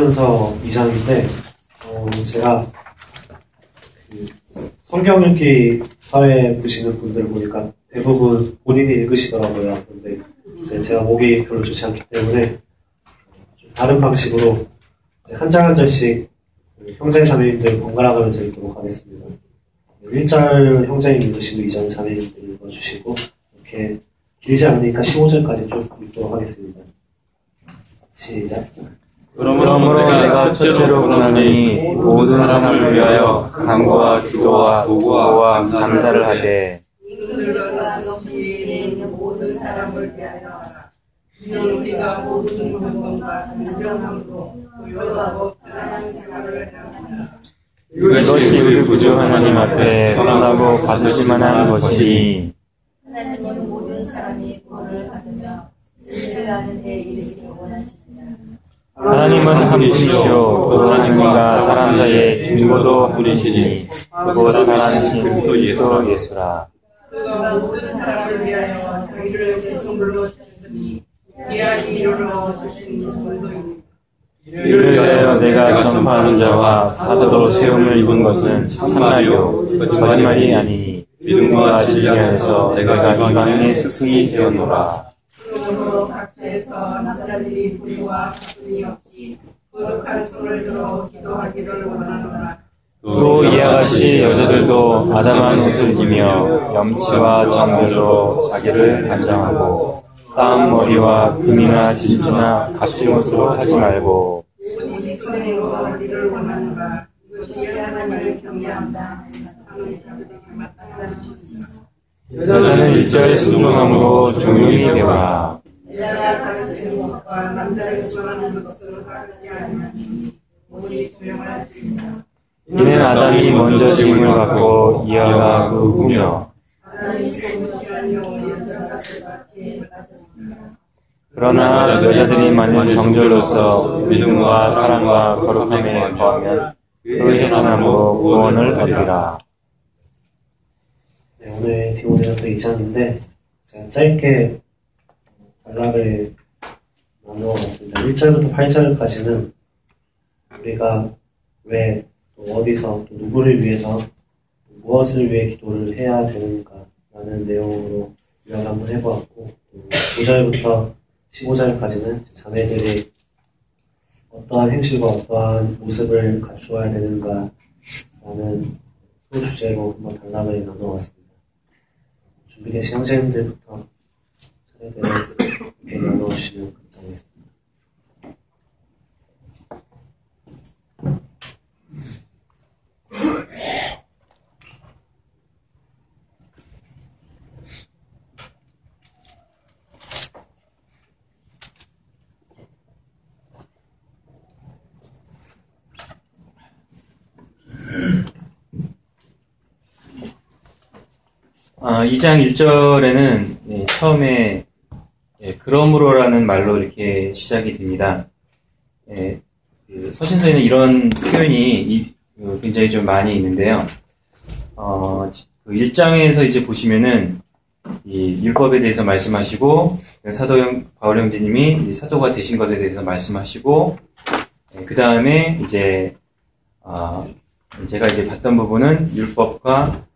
현서 2장인데 제가 성경 읽기 사회 보시는 분들 보니까 대부분 본인이 읽으시더라고요. 근데 이제 제가 목이 별로 좋지 않기 때문에 좀 다른 방식으로 한 장 한 절씩 형제 자매님들 번갈아 가면서 읽도록 하겠습니다. 1절 형제님 읽으시고 2절 자매님들 읽어주시고 이렇게 길지 않으니까 15절까지 쭉 읽도록 하겠습니다. 시작. 그러므로 내가 첫째로 권하노니 모든 사람을 위하여 간구와 기도와 도구와 감사를 하되 모든 사람을 위하여 하라. 이는 우리가 모든 건강과 단련함으로 고요하고 편안한 생활을 해야 합니다. 이것이 우리 구주 하나님 앞에 선하고 받으실 만한 것이니 하나님은 모든 사람이 구원을 받으며 진리를 아는 데 이르기를 원하십니다. 하나님은 한 분이시오 또 하나님과 사람 사이에 중보도 한 분이시니 그곳 살아계신 그리스도 예수라. 그가 모든 사람을 위하여 자기를 제물로 주셨으니 귀하게 이루어 주신 제물로입니다. 이를 위하여 내가 전파하는 자와 사도로 세움을 입은 것은 참말이요 거짓말이 아니니 믿음과 진리 안에서 내가 이방인의 스승이 되었노라. 그러므로 각처에서 남자들이 불의와 가슴이 없이 거룩한 손을 들어 기도하기를 원하노라. 또 이와 같이 여자들도 아담한 옷을 입으며 염치와 정결로 자기를 단정하고 따은 머리와 금이나 진주나 값진 옷으로 하지 말고 오직 선행으로 하기를 원하노라. 이것이 하나님을 경외한다. 여자는 일절 순종함으로 조용히 배우라. 여자가 가르치는 것과 남자를 조언하는 것을 하지 아니하니 오직 조용할 뿐이다. 이는 아담이 먼저 짐을 갖고 이어가 그 후며 아담이 소문시한 영을 여자가 같이 가졌습니다. 그러나 여자들이 만일 정절로서 믿음과 사랑과 거룩함에 거하면 그 재산함으로 구원을 얻으리라. 네, 오늘 디모데전서 2장인데 제가 짧게 단락을 나누어 봤습니다. 1절부터 8절까지는 우리가 왜 또 어디서 또 누구를 위해서 무엇을 위해 기도를 해야 되는가 라는 내용으로 요약을 한번 해보았고 또 9절부터 15절까지는 자매들이 어떠한 행실과 어떠한 모습을 갖추어야 되는가 라는 소주제로 한번 단락을 나눠봤습니다. 준비되신 형제님들부터 차례대로 이렇게 나눠주시면 감사하겠습니다. 아, 2장 1절에는 처음에 그러므로라는 말로 이렇게 시작이 됩니다. 그 서신서에는 이런 표현이 굉장히 좀 많이 있는데요. 그 1장에서 이제 보시면은 이 율법에 대해서 말씀하시고 사도 바울 형제님이 사도가 되신 것에 대해서 말씀하시고 그 다음에 이제 제가 이제 봤던 부분은 율법과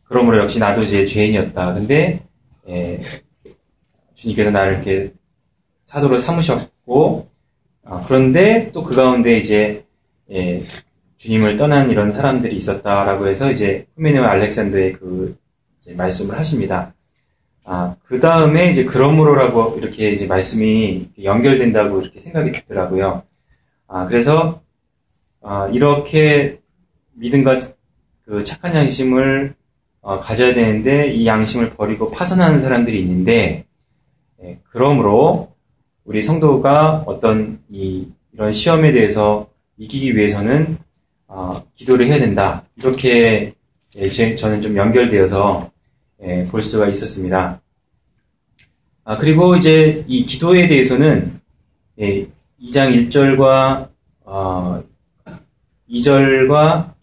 그러므로 역시 나도 이제 죄인이었다. 근데 주님께서 나를 이렇게 사도로 삼으셨고 그런데 또 그 가운데 이제 주님을 떠난 이런 사람들이 있었다라고 해서 이제 후메네와 알렉산더의 그 이제 말씀을 하십니다. 그 다음에 이제 그러므로라고 이렇게 이제 말씀이 연결된다고 이렇게 생각이 들더라고요. 그래서 이렇게 믿음과 그 착한 양심을 가져야 되는데 이 양심을 버리고 파선하는 사람들이 있는데 그러므로 우리 성도가 어떤 이런 시험에 대해서 이기기 위해서는 기도를 해야 된다. 이렇게 저는 좀 연결되어서 볼 수가 있었습니다. 그리고 이제 이 기도에 대해서는 2장 1절과 2절과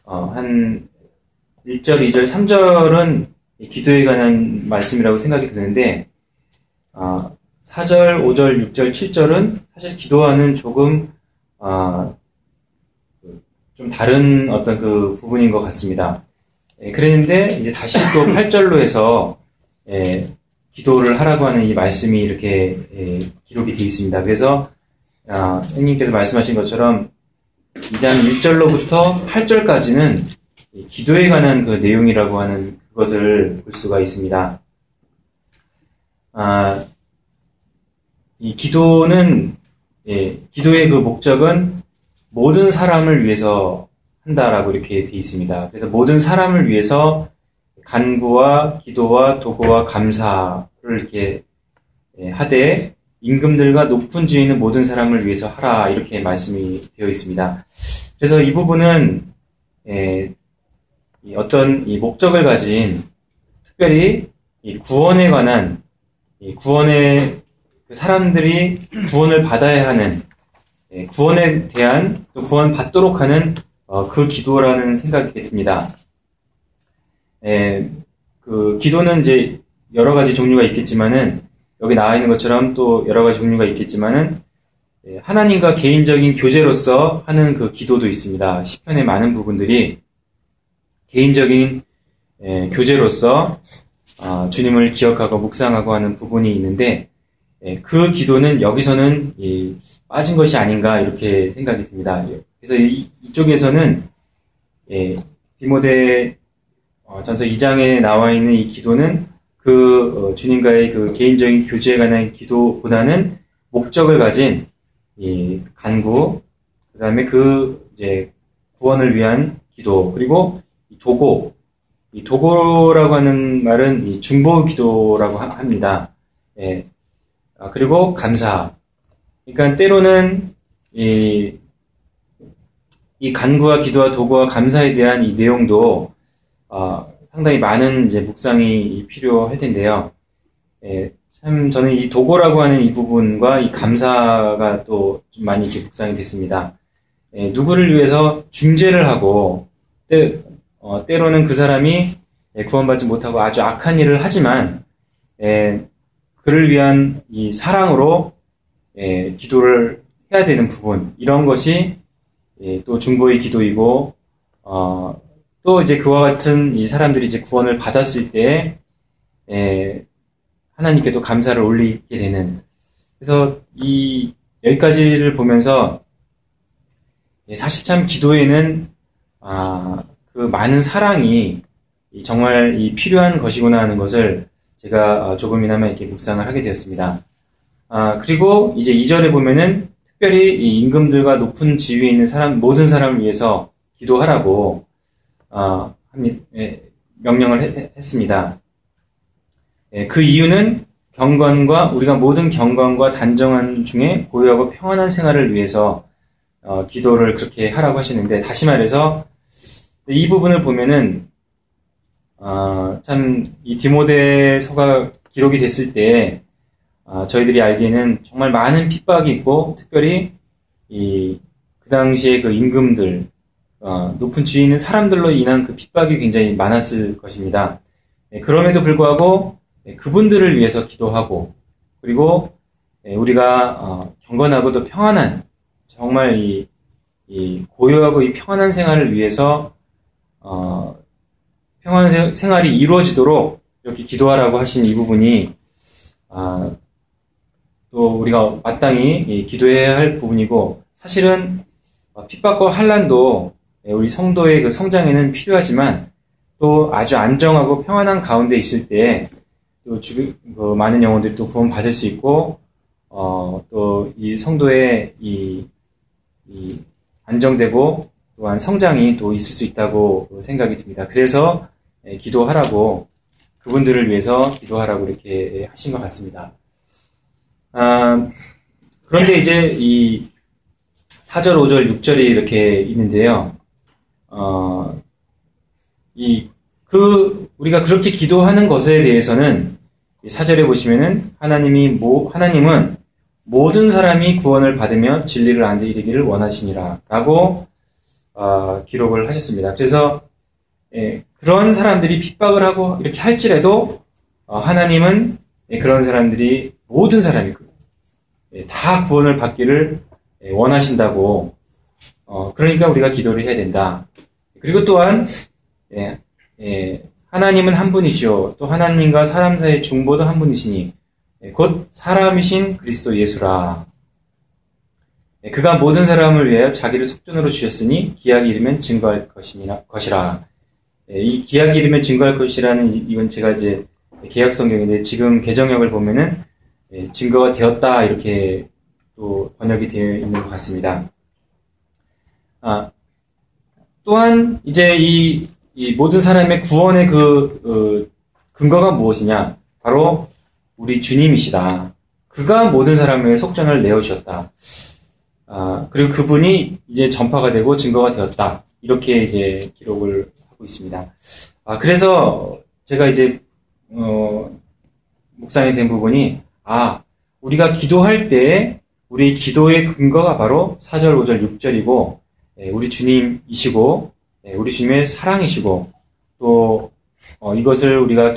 한 1절, 2절, 3절은 기도에 관한 말씀이라고 생각이 드는데 4절, 5절, 6절, 7절은 사실 기도와는 조금 좀 다른 어떤 그 부분인 것 같습니다. 그랬는데 이제 다시 또 8절로 해서 기도를 하라고 하는 이 말씀이 이렇게 기록이 되어 있습니다. 그래서 형님께서 말씀하신 것처럼 2장 1절로부터 8절까지는 기도에 관한 그 내용이라고 하는 그것을 볼 수가 있습니다. 이 기도는 기도의 그 목적은 모든 사람을 위해서 한다라고 이렇게 되어 있습니다. 그래서 모든 사람을 위해서 간구와 기도와 도구와 감사를 이렇게 하되 임금들과 높은 지위에 있는 모든 사람을 위해서 하라 이렇게 말씀이 되어 있습니다. 그래서 이 부분은 어떤 이 목적을 가진 특별히 이 구원에 관한 구원의 사람들이 구원을 받아야 하는 구원에 대한 또 구원 받도록 하는 그 기도라는 생각이 듭니다. 그 기도는 이제 여러 가지 종류가 있겠지만은 여기 나와 있는 것처럼 또 여러 가지 종류가 있겠지만은 하나님과 개인적인 교제로서 하는 그 기도도 있습니다. 시편의 많은 부분들이 개인적인 교제로서 주님을 기억하고 묵상하고 하는 부분이 있는데 그 기도는 여기서는 빠진 것이 아닌가 이렇게 생각이 듭니다. 그래서 이쪽에서는 디모데 전서 2장에 나와 있는 이 기도는 그 주님과의 그 개인적인 교제에 관한 기도보다는 목적을 가진 이 간구, 그 다음에 그 이제 구원을 위한 기도, 그리고 이 도고라고 하는 말은 이 중보 기도라고 합니다. 그리고 감사. 그러니까 때로는 이 간구와 기도와 도구와 감사에 대한 이 내용도 상당히 많은 이제 묵상이 필요할 텐데요. 참 저는 이 도고라고 하는 이 부분과 이 감사가 또 좀 많이 이렇게 묵상이 됐습니다. 누구를 위해서 중재를 하고 때로는 그 사람이 구원받지 못하고 아주 악한 일을 하지만 그를 위한 이 사랑으로 기도를 해야 되는 부분, 이런 것이 또 중보의 기도이고 또 이제 그와 같은 이 사람들이 이제 구원을 받았을 때 하나님께도 감사를 올리게 되는, 그래서 이 10가지를 보면서 사실 참 기도에는 그 많은 사랑이 정말 이 필요한 것이구나 하는 것을 제가 조금이나마 이렇게 묵상을 하게 되었습니다. 그리고 이제 2절에 보면은 특별히 이 임금들과 높은 지위에 있는 모든 사람을 위해서 기도하라고 명령을 했습니다. 그 이유는 우리가 모든 경건과 단정한 중에 고요하고 평안한 생활을 위해서 기도를 그렇게 하라고 하시는데, 다시 말해서 이 부분을 보면은 참 이 디모데서가 기록이 됐을 때 저희들이 알기에는 정말 많은 핍박이 있고, 특별히 그 당시에 그 임금들, 높은 지위에 있는 사람들로 인한 그 핍박이 굉장히 많았을 것입니다. 그럼에도 불구하고 그분들을 위해서 기도하고, 그리고 우리가 경건하고 또 평안한, 정말 이 고요하고 이 평안한 생활을 위해서 평안한 생활이 이루어지도록 이렇게 기도하라고 하신 이 부분이 또 우리가 마땅히 기도해야 할 부분이고, 사실은 핍박과 환난도 우리 성도의 그 성장에는 필요하지만 또 아주 안정하고 평안한 가운데 있을 때 또 많은 영혼들이 또 구원받을 수 있고, 또 이 성도의 이 안정되고 또한 성장이 또 있을 수 있다고 생각이 듭니다. 그래서 기도하라고, 그분들을 위해서 기도하라고 이렇게 하신 것 같습니다. 그런데 이제 이 4절, 5절, 6절이 이렇게 있는데요. 우리가 그렇게 기도하는 것에 대해서는 4절에 보시면은 하나님은 모든 사람이 구원을 받으며 진리를 안되 이르기를 원하시니라 라고 기록을 하셨습니다. 그래서 그런 사람들이 핍박을 하고 이렇게 할지라도 하나님은 그런 사람들이 모든 사람이 다 구원을 받기를 원하신다고. 그러니까 우리가 기도를 해야 된다. 그리고 또한 하나님은 한 분이시오. 또 하나님과 사람 사이의 중보도 한 분이시니 곧 사람이신 그리스도 예수라. 그가 모든 사람을 위하여 자기를 속전으로 주셨으니 기약이 이르면 증거할 것이라. 이 기약이 이르면 증거할 것이라는 이건 제가 이제 개약 성경인데 지금 개정역을 보면은 증거가 되었다 이렇게 또 번역이 되어 있는 것 같습니다. 또한 이제 이 모든 사람의 구원의 근거가 무엇이냐? 바로 우리 주님이시다. 그가 모든 사람의 속전을 내어주셨다. 그리고 그분이 이제 전파가 되고 증거가 되었다. 이렇게 이제 기록을 하고 있습니다. 그래서 제가 이제 묵상이 된 부분이 우리가 기도할 때 우리 기도의 근거가 바로 4절, 5절, 6절이고 우리 주님이시고 우리 주님의 사랑이시고 또 이것을 우리가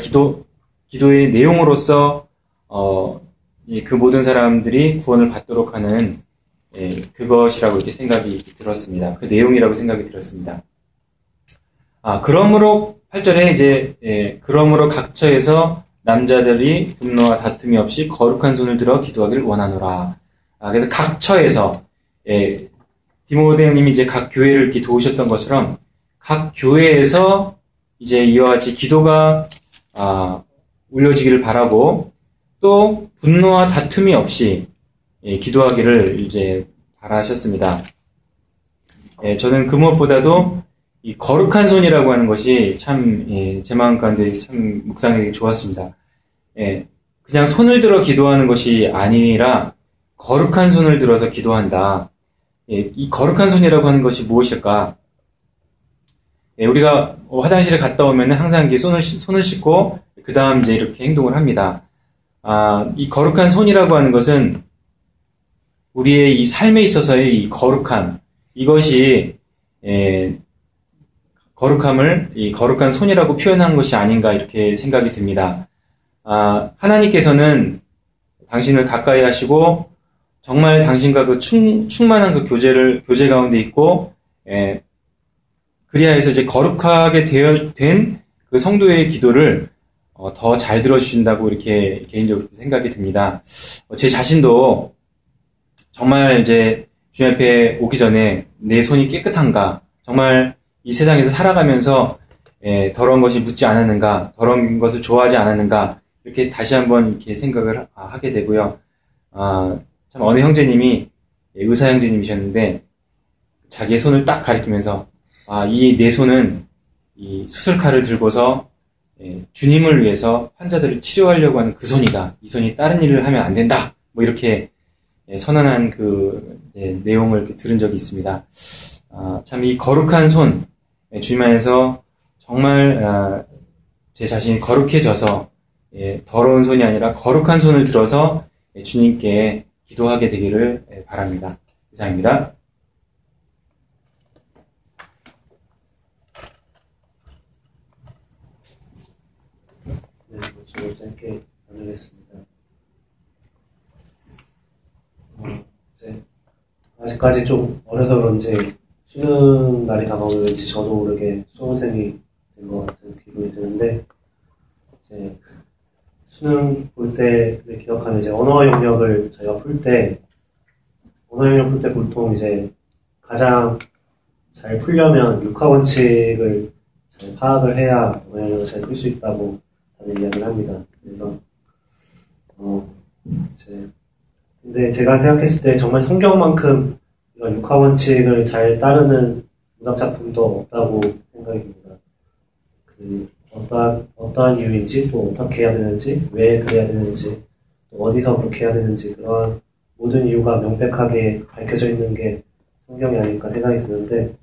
기도의 내용으로서 그 모든 사람들이 구원을 받도록 하는 그것이라고 이렇게 생각이 들었습니다. 그 내용이라고 생각이 들었습니다. 그러므로 8절에 이제 그러므로 각처에서 남자들이 분노와 다툼이 없이 거룩한 손을 들어 기도하기를 원하노라. 그래서 각처에서 디모데 형님이 이제 각 교회를 이렇게 도우셨던 것처럼 각 교회에서 이제 이와 같이 기도가 올려지기를 바라고 또 분노와 다툼이 없이 기도하기를 이제 바라셨습니다. 저는 그 무엇보다도 이 거룩한 손이라고 하는 것이 참 제 마음 가운데 참 묵상하기 좋았습니다. 그냥 손을 들어 기도하는 것이 아니라 거룩한 손을 들어서 기도한다. 이 거룩한 손이라고 하는 것이 무엇일까? 우리가 화장실에 갔다 오면 항상 이렇게 손을 씻고 그 다음 이제 이렇게 행동을 합니다. 이 거룩한 손이라고 하는 것은 우리의 이 삶에 있어서의 이 거룩함, 이것이 거룩함을 이 거룩한 손이라고 표현한 것이 아닌가 이렇게 생각이 듭니다. 하나님께서는 당신을 가까이 하시고 정말 당신과 그 충만한 그 교제 가운데 있고 그리하여 이제 거룩하게 된 그 성도의 기도를 더 잘 들어주신다고 이렇게 개인적으로 생각이 듭니다. 제 자신도 정말 이제 주님 앞에 오기 전에 내 손이 깨끗한가, 정말 이 세상에서 살아가면서 더러운 것이 묻지 않았는가, 더러운 것을 좋아하지 않았는가, 이렇게 다시 한번 이렇게 생각을 하게 되고요. 참 어느 형제님이 의사 형제님이셨는데 자기의 손을 딱 가리키면서 이 내 손은 이 수술칼을 들고서 주님을 위해서 환자들을 치료하려고 하는 그 손이다. 이 손이 다른 일을 하면 안 된다. 뭐 이렇게 선언한 그 내용을 들은 적이 있습니다. 참 이 거룩한 손, 주님 안에서 정말 제 자신이 거룩해져서 더러운 손이 아니라 거룩한 손을 들어서 주님께 기도하게 되기를 바랍니다. 이상입니다. 저도 짧게 나누겠습니다. 아직까지 좀 어려서 그런지 수능 날이 다가오면 왠지 저도 모르게 수험생이 된 것 같은 기분이 드는데, 이제 수능 볼 때를 기억하면 이제 언어 영역을 저희가 풀 때 보통 이제 가장 잘 풀려면 6화 원칙을 잘 파악을 해야 언어 영역을 잘 풀 수 있다고 다들 이야기를 합니다. 그래서 근데 제가 생각했을 때 정말 성경만큼 이런 6화 원칙을 잘 따르는 문학 작품도 없다고 생각이 듭니다. 어떠한 이유인지, 또 어떻게 해야 되는지, 왜 그래야 되는지, 또 어디서 그렇게 해야 되는지, 그런 모든 이유가 명백하게 밝혀져 있는 게 성경이 아닐까 생각이 드는데,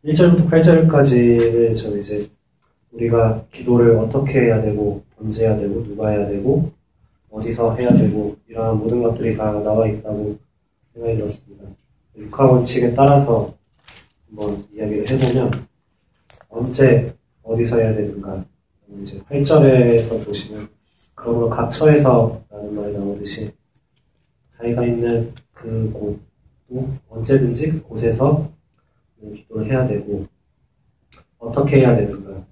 1절부터 8절까지를 저는 이제 우리가 기도를 어떻게 해야 되고, 언제 해야 되고, 누가 해야 되고, 어디서 해야 되고, 이러한 모든 것들이 다 나와 있다고 생각이 들었습니다. 6화 원칙에 따라서 한번 이야기를 해보면, 언제, 어디서 해야 되는가. 이제 8절에서 보시면, 그러므로 각 처에서 라는 말이 나오듯이 자기가 있는 그 곳도 언제든지 그곳에서 기도를 해야 되고 어떻게 해야 되는가.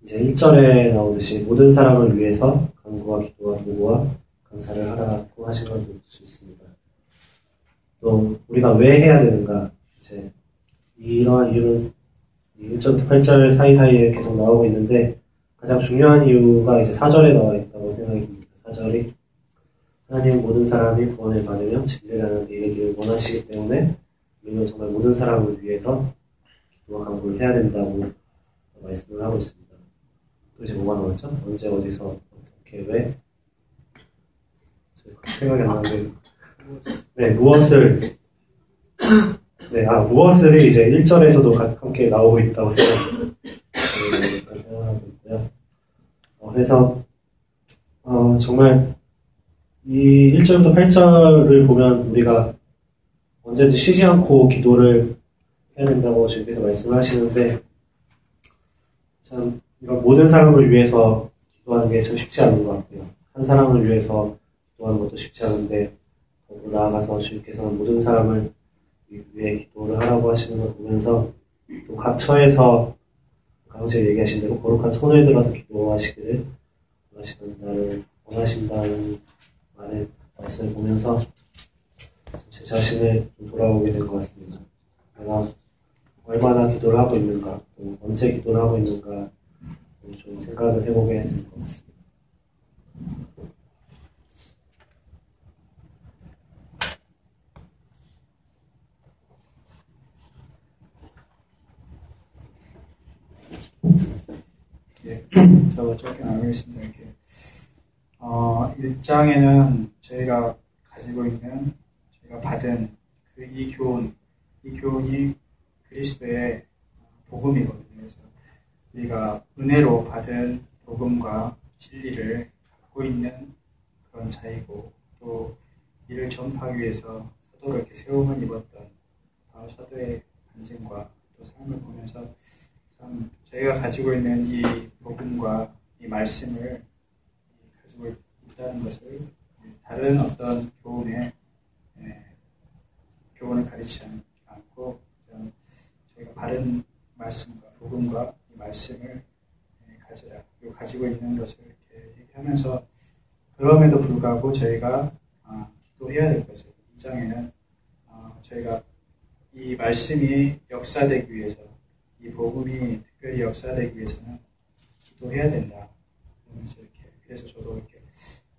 이제 1절에 나오듯이 모든 사람을 위해서 간구와 기도와 도구와 감사를 하라고 하신 걸 볼 수 있습니다. 또 우리가 왜 해야 되는가. 이제 이러한 이유는 1절부터 8절 사이사이에 계속 나오고 있는데 가장 중요한 이유가 이제 4절에 나와 있다고 생각이 듭니다. 4절이 하나님은 모든 사람이 구원을 받으며 진리라는 데 이르기를 원하시기 때문에 우리는 정말 모든 사람을 위해서 기도와 간구를 해야 된다고 말씀을 하고 있습니다. 또 이제 뭐가 나왔죠? 언제 어디서 어떻게 왜 생각이 안 나는데 네, 무엇을 네, 무엇을이 이제 1절에서도 함께 나오고 있다고 생각하고 있고요. 그래서 정말 이 1절부터 8절을 보면 우리가 언제든지 쉬지 않고 기도를 해야 된다고 주님께서 말씀하시는데 참 이런 모든 사람을 위해서 기도하는 게 참 쉽지 않은 것 같아요. 한 사람을 위해서 기도하는 것도 쉽지 않은데 더 나아가서 주님께서는 모든 사람을 위해 기도를 하라고 하시는 걸 보면서 또 각 처에서 강제 얘기하신 대로 거룩한 손을 들어서 기도하시기를 원하신다는 말씀을 보면서 제 자신을 좀 돌아보게 된 것 같습니다. 내가 얼마나 기도를 하고 있는가, 또 언제 기도를 하고 있는가 좀 생각을 해보게 된 것 같습니다. 예, 저 짧게 나누겠습니다. 이렇게 1장에는 저희가 가지고 있는 저희가 받은 이 교훈이 그리스도의 복음이거든요. 그래서 우리가 은혜로 받은 복음과 진리를 갖고 있는 그런 자이고 또 이를 전파하기 위해서 사도로 이렇게 세움을 입었던 바로 사도의 간증과 또 삶을 보면서 참 저희가 가지고 있는 이 복음과 이 말씀을 가지고 있다는 것을 다른 어떤 교훈을 가르치지 않고 저희가 바른 말씀과 복음과 이 말씀을 가져야 그리고 가지고 있는 것을 이렇게 얘기하면서 그럼에도 불구하고 저희가 기도해야 될 것을 이 장에는 저희가 이 말씀이 역사되기 위해서 이 복음이 특별히 역사되기 위해서는 기도해야 된다. 그래서 저도 이렇게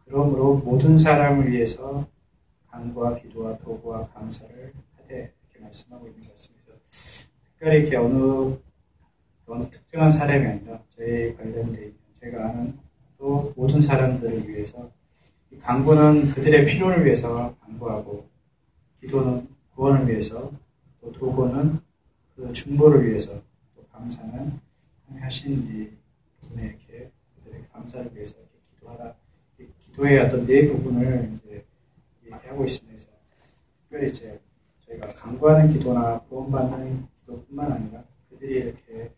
그러므로 모든 사람을 위해서 간구와 기도와 도구와 감사를 하되 이렇게 말씀하고 있는 것 같습니다. 특별히 이렇게 어느 특정한 사람이 아니라 저희 관련되어 있는 제가 아는 또 모든 사람들을 위해서 이 간구는 그들의 필요를 위해서 간구하고 기도는 구원을 위해서 또 도구는 그 중보를 위해서 또 감사는 하신 이 부분에 이렇게 그들의 감사를 위해서 이렇게 기도하라. 기도의 어떤 네 부분을 이제 얘기하고 있습니다. 그래서 특별히 이제 저희가 간구하는 기도나 구원받는 기도뿐만 아니라 그들이 이렇게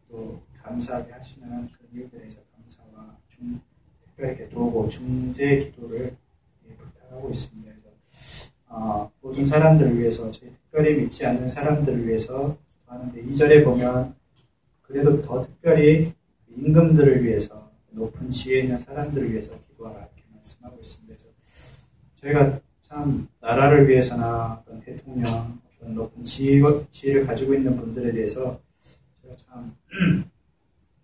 또 감사하게 하시는 그 이유들에 대해서 감사와 특별히 이렇게 도고 중재 기도를 부탁하고 있습니다. 그래서 모든 사람들을 위해서 저희 특별히 믿지 않는 사람들을 위해서 기도하는데 2절에 보면 그래도 더 특별히 임금들을 위해서 높은 지혜에 있는 사람들을 위해서 기도하라 이렇게 말씀하고 있습니다. 그래서 저희가 참 나라를 위해서나 어떤 대통령, 어떤 높은 지혜를 가지고 있는 분들에 대해서 제가 참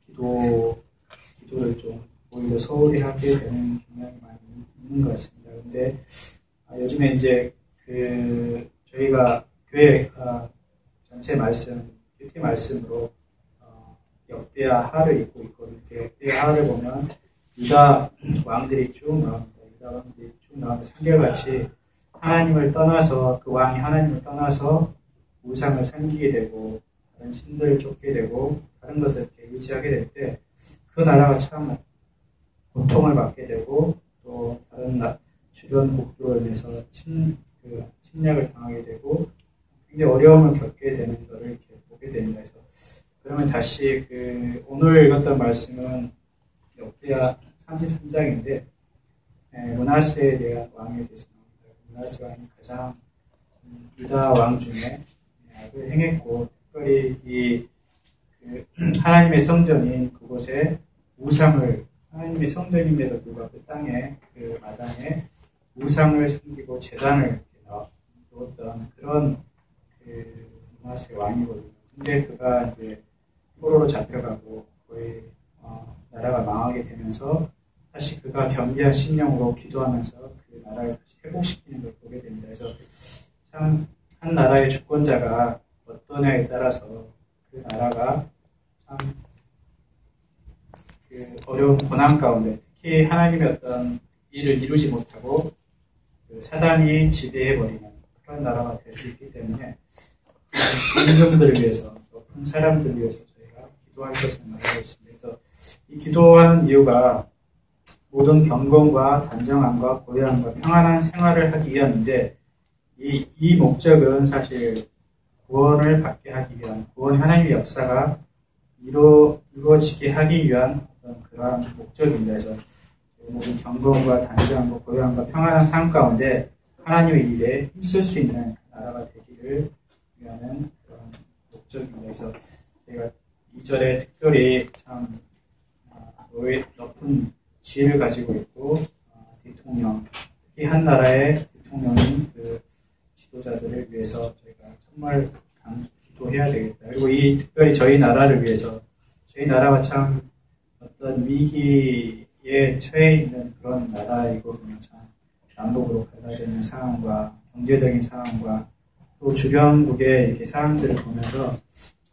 기도를 좀 오히려 소홀히 하게 되는 경향이 많이 있는 것 같습니다. 그런데 요즘에 이제 저희가 교회 전체 말씀, 큐티 말씀으로 역대하를 읽고 있거든요. 역대하를 보면 유다 왕들이 쭉 나옵니다. 유다 왕들이 쭉 나오면서 한결같이 하나님을 떠나서 그 왕이 하나님을 떠나서 우상을 섬기게 되고 다른 신들을 쫓게 되고 다른 것을 이렇게 의지하게 될 때 그 나라가 참 고통을 받게 되고 또 다른 주변 국도로 인해서 침략을 당하게 되고 굉장히 어려움을 겪게 되는 것을 이렇게 보게 됩니다. 그래서 그러면 다시 오늘 읽었던 말씀은 역대하 33장인데 므낫세에 대한 왕에 대해서 나옵니다. 므낫세 왕이 가장 유다 왕 중에 악을 행했고 특별히 하나님의 성전인 그곳에 우상을 하나님의 성전임에도 불구하고 그 땅에 그 마당에 우상을 섬기고 제단을 놓았던 그런 므낫세 왕이거든요. 근데 그가 이제 포로로 잡혀가고 거의 나라가 망하게 되면서 다시 그가 겸비한 심령으로 기도하면서 그 나라를 다시 회복시키는 걸 보게 됩니다. 그래서 참 한 나라의 주권자가 어떠냐에 따라서 그 나라가 참 그 어려운 고난 가운데 특히 하나님의 어떤 일을 이루지 못하고 그 사단이 지배해버리는 그런 나라가 될 수 있기 때문에 임금들을 위해서 높은 사람들을 위해서 저희가 기도할 것을 말하고 있습니다. 그래서 이 기도하는 이유가 모든 경건과 단정함과 고요함과 평안한 생활을 하기 위함인데 이 목적은 사실 구원을 받게 하기 위한 구원 하나님의 역사가 이루어지게 하기 위한 어떤 그러한 목적입니다. 그래서 모든 경건과 단정함과 고요함과 평안한 삶 가운데 하나님의 일에 힘쓸 수 있는 나라가 되기를 위하는 그런 목적입니다. 그래서 제가 2절에 특별히 참 높은 지혜를 가지고 있고 대통령, 특히 한 나라의 대통령인 그 지도자들을 위해서 저희가 정말 기도해야 되겠다. 그리고 특별히 저희 나라를 위해서 저희 나라가 참 어떤 위기에 처해 있는 그런 나라이거든요. 참 남북으로 갈라져 있는 상황과 경제적인 상황과 또 주변국의 이렇게 상황들을 보면서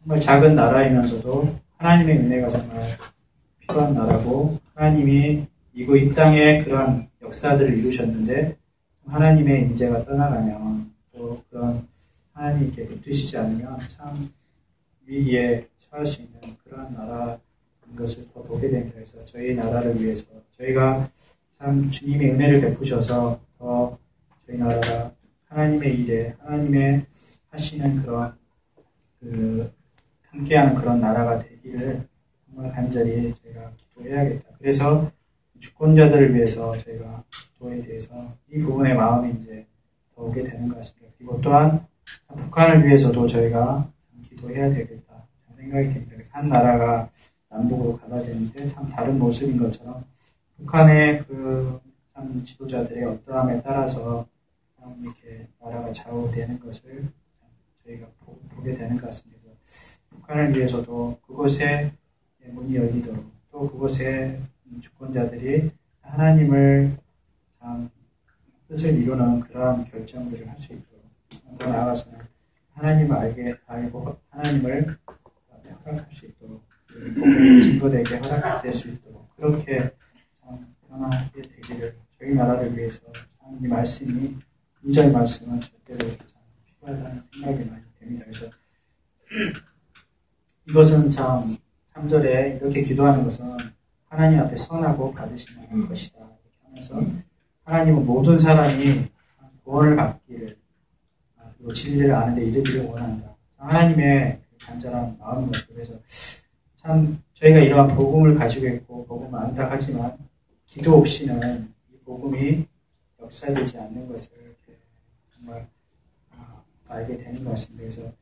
정말 작은 나라이면서도 하나님의 은혜가 정말 필요한 나라고 하나님이 이 땅에 그러한 역사들을 이루셨는데 하나님의 인재가 떠나가면 또 그런 하나님께 붙으시지 않으면 참 위기에 처할 수 있는 그러한 나라인 것을 더 보게 됩니다. 그래서 저희 나라를 위해서 저희가 참 주님의 은혜를 베푸셔서 더 저희 나라가 하나님의 일에 하나님의 하시는 그런 함께하는 그런 나라가 되기를 정말 간절히 저희가 기도해야겠다. 그래서 주권자들을 위해서 저희가 기도에 대해서 이 부분의 마음이 이제 더 오게 되는 것 같습니다. 그리고 또한 북한을 위해서도 저희가 기도해야 되겠다 생각이 듭니다. 그래서 한 나라가 남북으로 갈라지는데 참 다른 모습인 것처럼 북한의 참 지도자들의 어떠함에 따라서 이렇게 나라가 좌우되는 것을 저희가 보게 되는 것 같습니다. 북한을 위해서도 그곳에 문이 열리도록 또 그곳에 주권자들이 하나님을 참 뜻을 이루는 그러한 결정들을 할 수 있도록 더 나아가서는 하나님을 알고 하나님을 허락할 수 있도록 증거되게 허락될 수 있도록 그렇게 참 변화하게 되기를 저희 나라를 위해서 참 이 말씀이 2절 말씀은 절대로 참 필요하다는 생각이 많이 됩니다. 그래서 이것은 참 3절에 이렇게 기도하는 것은 하나님 앞에 선하고 받으시는 것이다. 이렇게 하면서 하나님은 모든 사람이 구원을 받기를 그리고 진리를 아는 데 이르기를 원한다. 하나님의 간절한 마음인 것이고 그래서 참 저희가 이러한 복음을 가지고 있고 복음을 안다 하지만 기도 없이는 이 복음이 역사되지 않는 것을 이렇게 정말 알게 되는 것 같습니다. 그래서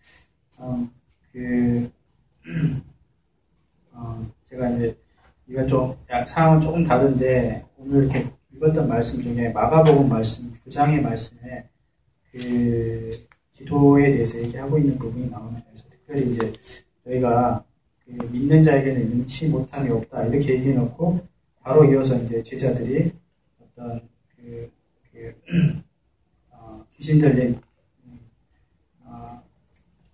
제가 이제 이건 좀 상황은 조금 다른데 오늘 이렇게 읽었던 말씀 중에 마가복음 말씀 9장의 말씀에 기도에 대해서 얘기하고 있는 부분이 나옵니다. 그래서 특별히 이제 저희가 믿는 자에게는 능치 못함이 없다 이렇게 얘기해 놓고 바로 이어서 이제 제자들이 어떤 귀신 들린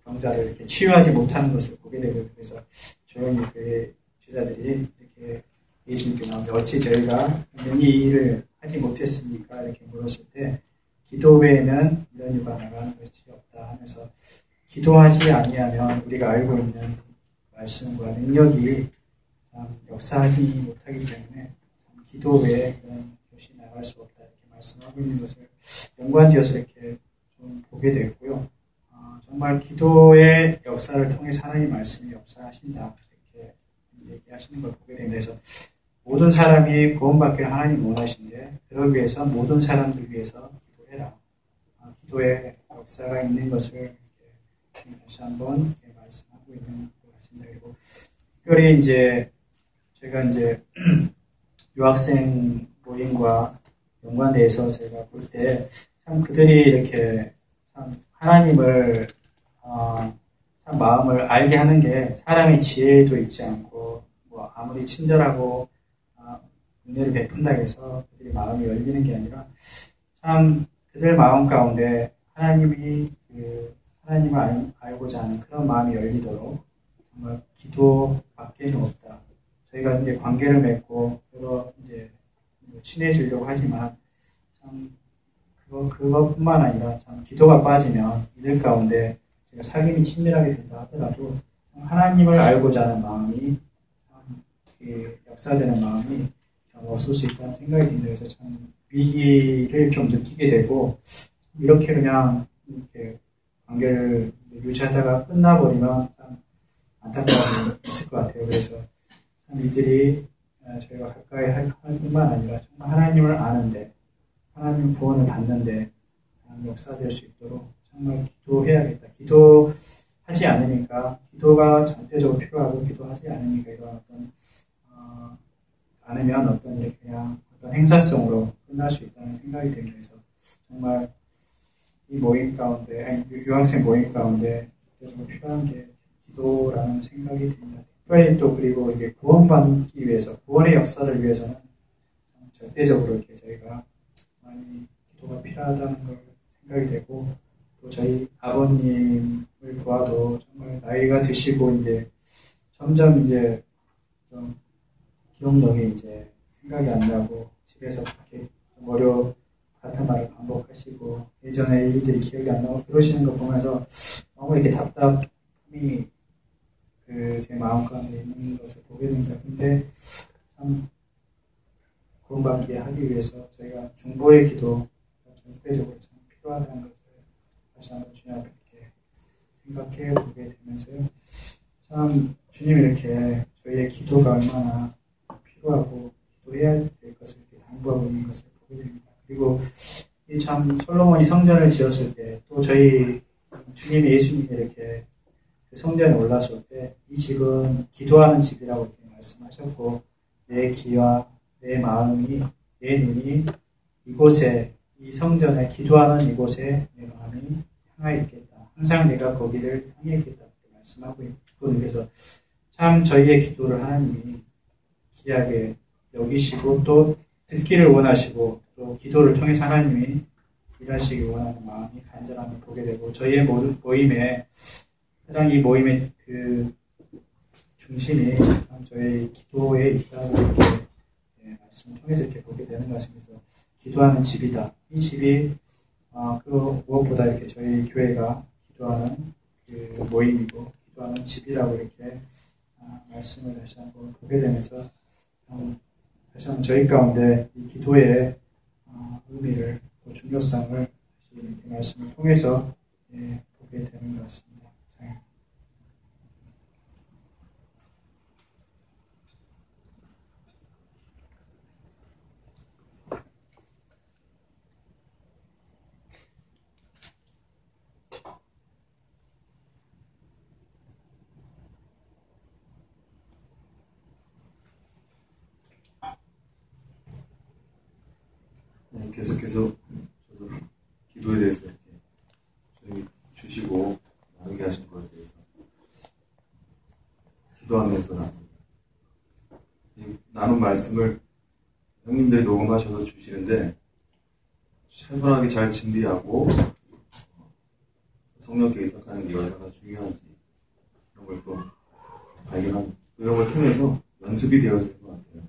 병자를 이렇게 치유하지 못하는 것을 보게 되고 그래서 조용히 그 제자들이 이렇게 예수님께 나오는데 어찌 저희가 이 일을 하지 못했습니까? 이렇게 물었을 때 기도 외에는 이런 일과 나가는 것이 없다 하면서 기도하지 아니하면 우리가 알고 있는 말씀과 능력이 역사하지 못하기 때문에 기도 외에 그런 것이 나갈 수 없다 이렇게 말씀하고 있는 것을 연관지어서 이렇게 좀 보게 되었고요. 정말 기도의 역사를 통해 하나님의 말씀이 역사하신다 이렇게 얘기하시는 걸 보게 됩니다. 그래서 모든 사람이 구원받기를 하나님 원하신데 그러기 위해서 모든 사람들 위해서 기도해라. 기도의 역사가 있는 것을 이렇게 다시 한번 이렇게 말씀하고 있는 것 같습니다. 그리고 특별히 이제 제가 이제 유학생 모임과 연관돼서 제가 볼 때 참 그들이 이렇게 참 하나님을 참 마음을 알게 하는 게 사람의 지혜도 있지 않고 뭐 아무리 친절하고 은혜를 베푼다고 해서 그들의 마음이 열리는 게 아니라 참 그들 마음 가운데 하나님을 알고자 하는 그런 마음이 열리도록 정말 기도밖에는 없다. 저희가 이제 관계를 맺고 여러 이제 친해지려고 하지만 참 그것뿐만 아니라 참 기도가 빠지면 이들 가운데 제가 사귐이 친밀하게 된다 하더라도 하나님을 알고자 하는 마음이 참 역사되는 마음이 없을 수 있다는 생각이 듭니다. 그래서 참 위기를 좀 느끼게 되고 이렇게 그냥 이렇게 관계를 유지하다가 끝나버리면 참 안타까움이 있을 것 같아요. 그래서 참 이들이 저희가 가까이 할 뿐만 아니라 정말 하나님을 아는데 하나님 구원을 받는데 역사될 수 있도록 정말 기도해야겠다. 기도하지 않으니까 기도가 절대적으로 필요하고 기도하지 않으니까 이런 어떤 않으면 어떤 이렇게 그냥 어떤 행사성으로 끝날 수 있다는 생각이 들면서 정말 이 모임 가운데 유학생 모임 가운데 절대적으로 필요한 게 기도라는 생각이 듭니다. 특별히 또 그리고 이게 구원받기 위해서 구원의 역사를 위해서는 절대적으로 이렇게 저희가 많이 기도가 필요하다는 걸 생각이 되고 또 저희 아버님을 보아도 정말 나이가 드시고 이제 점점 이제 좀 기억력이 이제 생각이 안 나고 집에서 그렇게 어려 같은 말을 반복하시고 예전에 일들이 기억이 안 나고 그러시는 거 보면서 너무 이렇게 답답함이 제 마음 가운데 있는 것을 보게 됩니다. 근데 참 구원받게 하기 위해서 저희가 중보의 기도가 절대적으로 참 필요하다는 것을 다시 한번 주님 앞에 이렇게 생각해 보게 되면서요. 참 주님이 이렇게 저희의 기도가 얼마나 필요하고 기도해야 될 것을 이렇게 당부하고 있는 것을 보게 됩니다. 그리고 이 참 솔로몬이 성전을 지었을 때 또 저희 주님이 예수님이 이렇게 성전에 올라설 때 이 집은 기도하는 집이라고 이렇게 말씀하셨고 내 귀와 내 마음이 내 눈이 이곳에 이 성전에 기도하는 이곳에 내 마음이 향해 있겠다. 항상 내가 거기를 향해 있겠다. 이렇게 말씀하고 있거든요. 그래서 참 저희의 기도를 하나님이 귀하게 여기시고 또 듣기를 원하시고 또 기도를 통해서 하나님이 일하시기 원하는 마음이 간절함을 보게 되고 저희의 모임에 가장 이 모임의 그 중심이 참 저희 기도에 있다고 이렇게 말씀을 통해서 이렇게 보게 되는 것 같습니다. 기도하는 집이다. 이 집이 그 무엇보다 이렇게 저희 교회가 기도하는 그 모임이고 기도하는 집이라고 이렇게 말씀을 다시 한번 보게 되면서 다시 한번 저희 가운데 이 기도의 의미를 또 중요성을 다시 이렇게 말씀을 통해서 보게 되는 것 같습니다. 계속해서 저도 기도에 대해서 이렇게 주시고 나누게 하신 것에 대해서 기도하면서 나눈 말씀을 형님들이 녹음하셔서 주시는데 차분하게 잘 준비하고 성령께 의탁하는 게 얼마나 중요한지 이런 걸 또 발견하고 이런 걸 통해서 연습이 되어지는 것 같아요.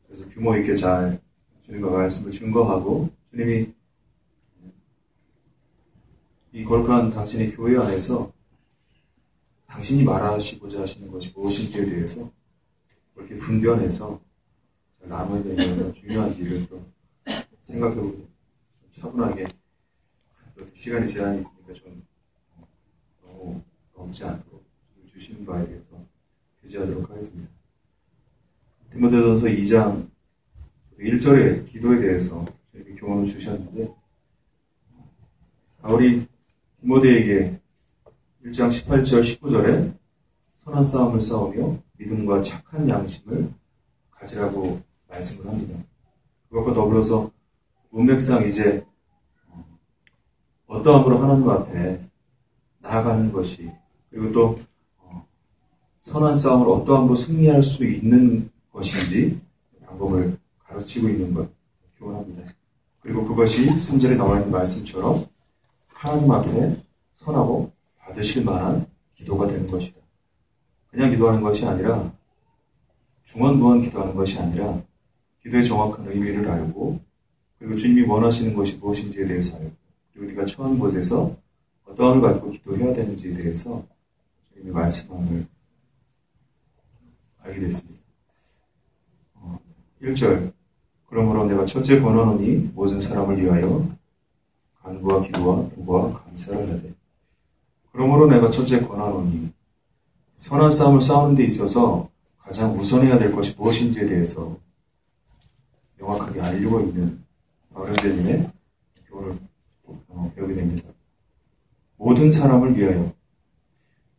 그래서 규모 있게 잘 주님과 말씀을 증거하고 주님이 이 거룩한 당신의 교회 안에서 당신이 말하시고자 하시는 것이 무엇인지에 대해서 그렇게 분별해서 나눠야 되는 게 얼마나 중요한지를 또 생각해보고 좀 차분하게 또 시간이 제한이 있으니까 좀 너무 넘지 않도록 주시는 바에 대해서 교제하도록 하겠습니다. 디모데전서 2장 1절의 기도에 대해서 저에게 교훈을 주셨는데, 바울이 디모데에게 1장 18절 19절에 선한 싸움을 싸우며 믿음과 착한 양심을 가지라고 말씀을 합니다. 그것과 더불어서 문맥상 이제 어떠함으로 하나님 앞에 나아가는 것이, 그리고 또 선한 싸움을 어떠함으로 승리할 수 있는 것인지 방법을 가르치고 있는 것 교훈합니다. 그리고 그것이 3절에 나와 있는 말씀처럼 하나님 앞에 선하고 받으실 만한 기도가 되는 것이다. 그냥 기도하는 것이 아니라, 중언부언 기도하는 것이 아니라 기도의 정확한 의미를 알고, 그리고 주님이 원하시는 것이 무엇인지에 대해서 알고, 그리고 네가 처한 곳에서 어떠함을 가지고 기도해야 되는지에 대해서 주님의 말씀함을 알게 됐습니다. 1절, 그러므로 내가 첫째 권하노니 모든 사람을 위하여 간구와 기도와 도구와 감사를 하되. 그러므로 내가 첫째 권하노니, 선한 싸움을 싸우는 데 있어서 가장 우선해야 될 것이 무엇인지에 대해서 명확하게 알고 있는 어른들님의 교훈을 배우게 됩니다. 모든 사람을 위하여.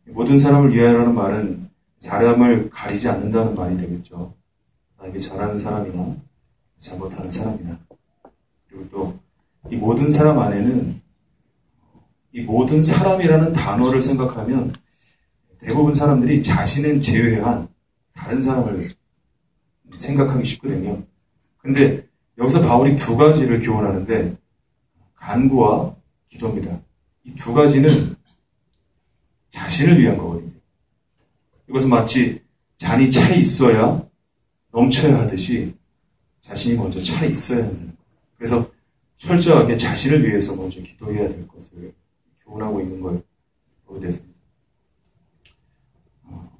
모든 사람을 위하여라는 말은 사람을 가리지 않는다는 말이 되겠죠. 나에게 잘하는 사람이나 잘못하는 사람이나. 그리고 또 이 모든 사람 안에는, 이 모든 사람이라는 단어를 생각하면 대부분 사람들이 자신은 제외한 다른 사람을 생각하기 쉽거든요. 근데 여기서 바울이 두 가지를 교훈하는데, 간구와 기도입니다. 이 두 가지는 자신을 위한 거거든요. 이것은 마치 잔이 차 있어야 넘쳐야 하듯이 자신이 먼저 차 있어야 한다는 거예요. 그래서 철저하게 자신을 위해서 먼저 기도해야 될 것을 교훈하고 있는 걸 보게 됐습니다.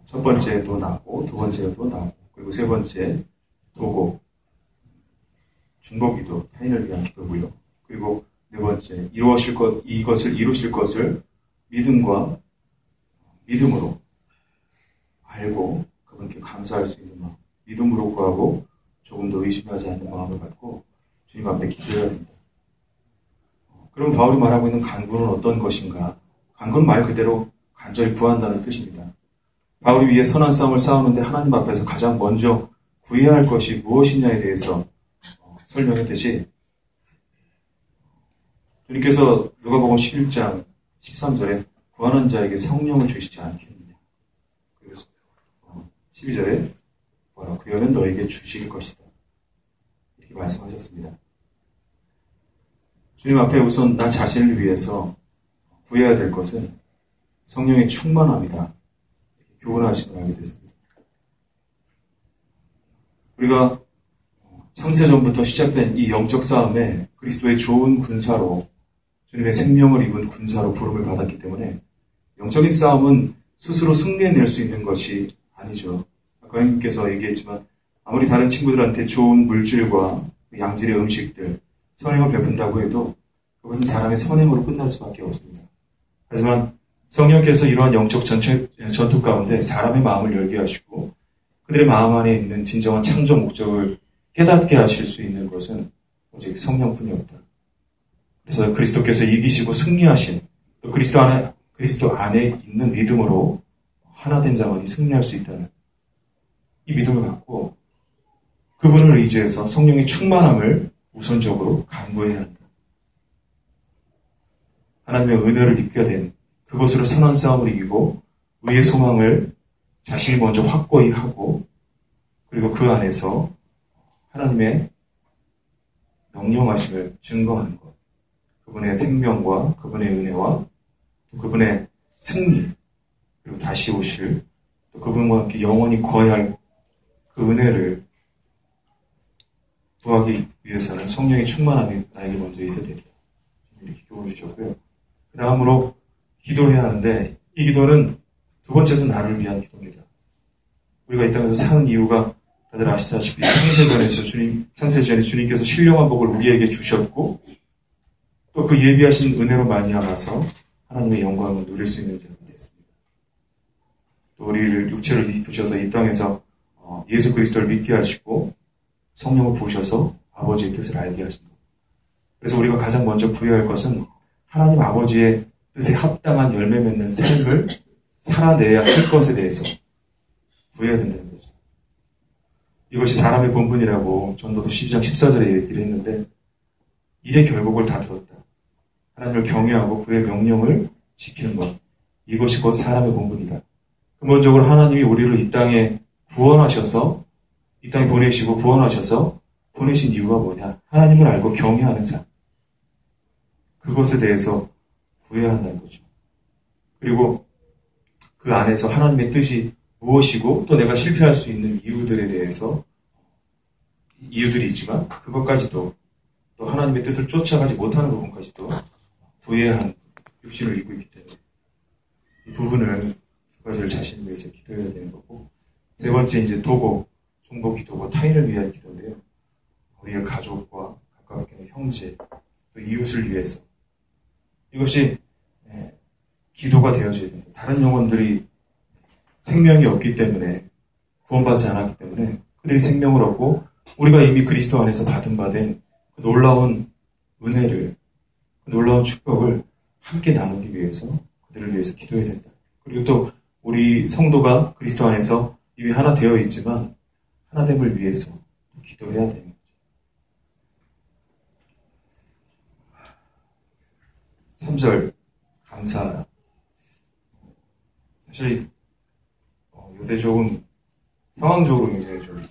첫 번째도 나고, 두 번째도 나고, 그리고 세 번째 도고, 중보기도, 타인을 위한 기도고요. 그리고 네 번째, 이것을 이루실 것을 믿음으로 알고 그분께 감사할 수 있는 마음, 믿음으로 구하고 조금 더 의심하지 않는 마음을 갖고 주님 앞에 기도해야 됩니다. 그럼 바울이 말하고 있는 간구는 어떤 것인가? 간구는 말 그대로 간절히 구한다는 뜻입니다. 바울이 위해 선한 싸움을 싸우는데 하나님 앞에서 가장 먼저 구해야 할 것이 무엇이냐에 대해서 설명했듯이, 주님께서 누가복음 11장 13절에 구하는 자에게 성령을 주시지 않겠느냐. 그래서 12절에 그여는 너에게 주실 것이다. 이렇게 말씀하셨습니다. 주님 앞에 우선 나 자신을 위해서 구해야 될 것은 성령의 충만함이다. 교훈하심을 하게 됐습니다. 우리가 창세전부터 시작된 이 영적 싸움에 그리스도의 좋은 군사로, 주님의 생명을 입은 군사로 부름을 받았기 때문에 영적인 싸움은 스스로 승리해낼 수 있는 것이 아니죠. 아까 형님께서 얘기했지만 아무리 다른 친구들한테 좋은 물질과 양질의 음식들, 선행을 베푼다고 해도 그것은 사람의 선행으로 끝날 수밖에 없습니다. 하지만 성령께서 이러한 영적 전투 가운데 사람의 마음을 열게 하시고 그들의 마음 안에 있는 진정한 창조 목적을 깨닫게 하실 수 있는 것은 오직 성령뿐이 없다. 그래서 그리스도께서 이기시고 승리하신, 또 그리스도 안에 있는 믿음으로 하나된 자만이 승리할 수 있다는 이 믿음을 갖고 그분을 의지해서 성령의 충만함을 우선적으로 간구해야 한다. 하나님의 은혜를 입게 된 그것으로 선한 싸움을 이기고 의의 소망을 자신이 먼저 확고히 하고, 그리고 그 안에서 하나님의 명령하심을 증거하는 것, 그분의 생명과 그분의 은혜와 또 그분의 승리, 그리고 다시 오실, 또 그분과 함께 영원히 거해야 할 그 은혜를 구하기 위해서는 성령의 충만함이 나에게 먼저 있어야 되리라. 이렇게 교훈을 주셨고요. 그 다음으로 기도해야 하는데, 이 기도는 두 번째도 나를 위한 기도입니다. 우리가 이 땅에서 사는 이유가 다들 아시다시피 창세전에 주님께서 신령한 복을 우리에게 주셨고, 또 그 예비하신 은혜로 말미암아서 하나님의 영광을 누릴 수 있는 자가 됐습니다. 또 우리를 육체를 입으셔서 이 땅에서 예수 그리스도를 믿게 하시고 성령을 부으셔서 아버지의 뜻을 알게 하신 것. 그래서 우리가 가장 먼저 구해야 할 것은 하나님 아버지의 뜻에 합당한 열매 맺는 삶을 살아내야 할 것에 대해서 구해야 된다는 거죠. 이것이 사람의 본분이라고 전도서 12장 14절에 얘기를 했는데 일의 결국을 다 들었다. 하나님을 경외하고 그의 명령을 지키는 것. 이것이 곧 사람의 본분이다. 근본적으로 하나님이 우리를 이 땅에 구원하셔서 이 땅에 보내시고 구원하셔서 보내신 이유가 뭐냐? 하나님을 알고 경외하는 삶. 그것에 대해서 구해야 한다는 거죠. 그리고 그 안에서 하나님의 뜻이 무엇이고 또 내가 실패할 수 있는 이유들에 대해서 이유들이 있지만 그것까지도 또 하나님의 뜻을 쫓아가지 못하는 부분까지도 구해야 하는 육신을 입고 있기 때문에 이 부분을 두 가지를 자신을 위해서 기도해야 되는 거고 세 번째 이제 도고, 중보 기도고 타인을 위한 기도인데요. 우리의 가족과 가깝게 있는 형제 또 이웃을 위해서 이것이 기도가 되어져야 된다. 다른 영혼들이 생명이 없기 때문에 구원받지 않았기 때문에 그들이 생명을 얻고 우리가 이미 그리스도 안에서 받은 그 놀라운 은혜를 그 놀라운 축복을 함께 나누기 위해서 그들을 위해서 기도해야 된다. 그리고 또 우리 성도가 그리스도 안에서 이미 하나 되어 있지만 하나됨을 위해서 기도해야 되는 거죠. 3절 감사하라. 사실 요새 조금 상황적으로 굉장히 좀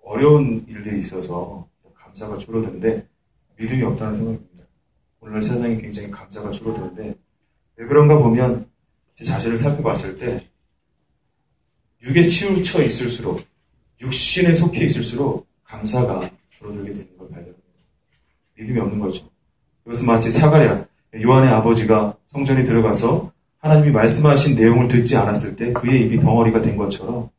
어려운 일들이 있어서 감사가 줄어드는데 믿음이 없다는 생각입니다. 오늘 세상에 굉장히 감사가 줄어드는데 왜 그런가 보면 제 자신을 살펴봤을 때 육에 치우쳐 있을수록 육신에 속해 있을수록 감사가 줄어들게 되는 걸 발견합니다. 믿음이 없는 거죠. 이것은 마치 사가랴 요한의 아버지가 성전에 들어가서 하나님이 말씀하신 내용을 듣지 않았을 때 그의 입이 벙어리가 된 것처럼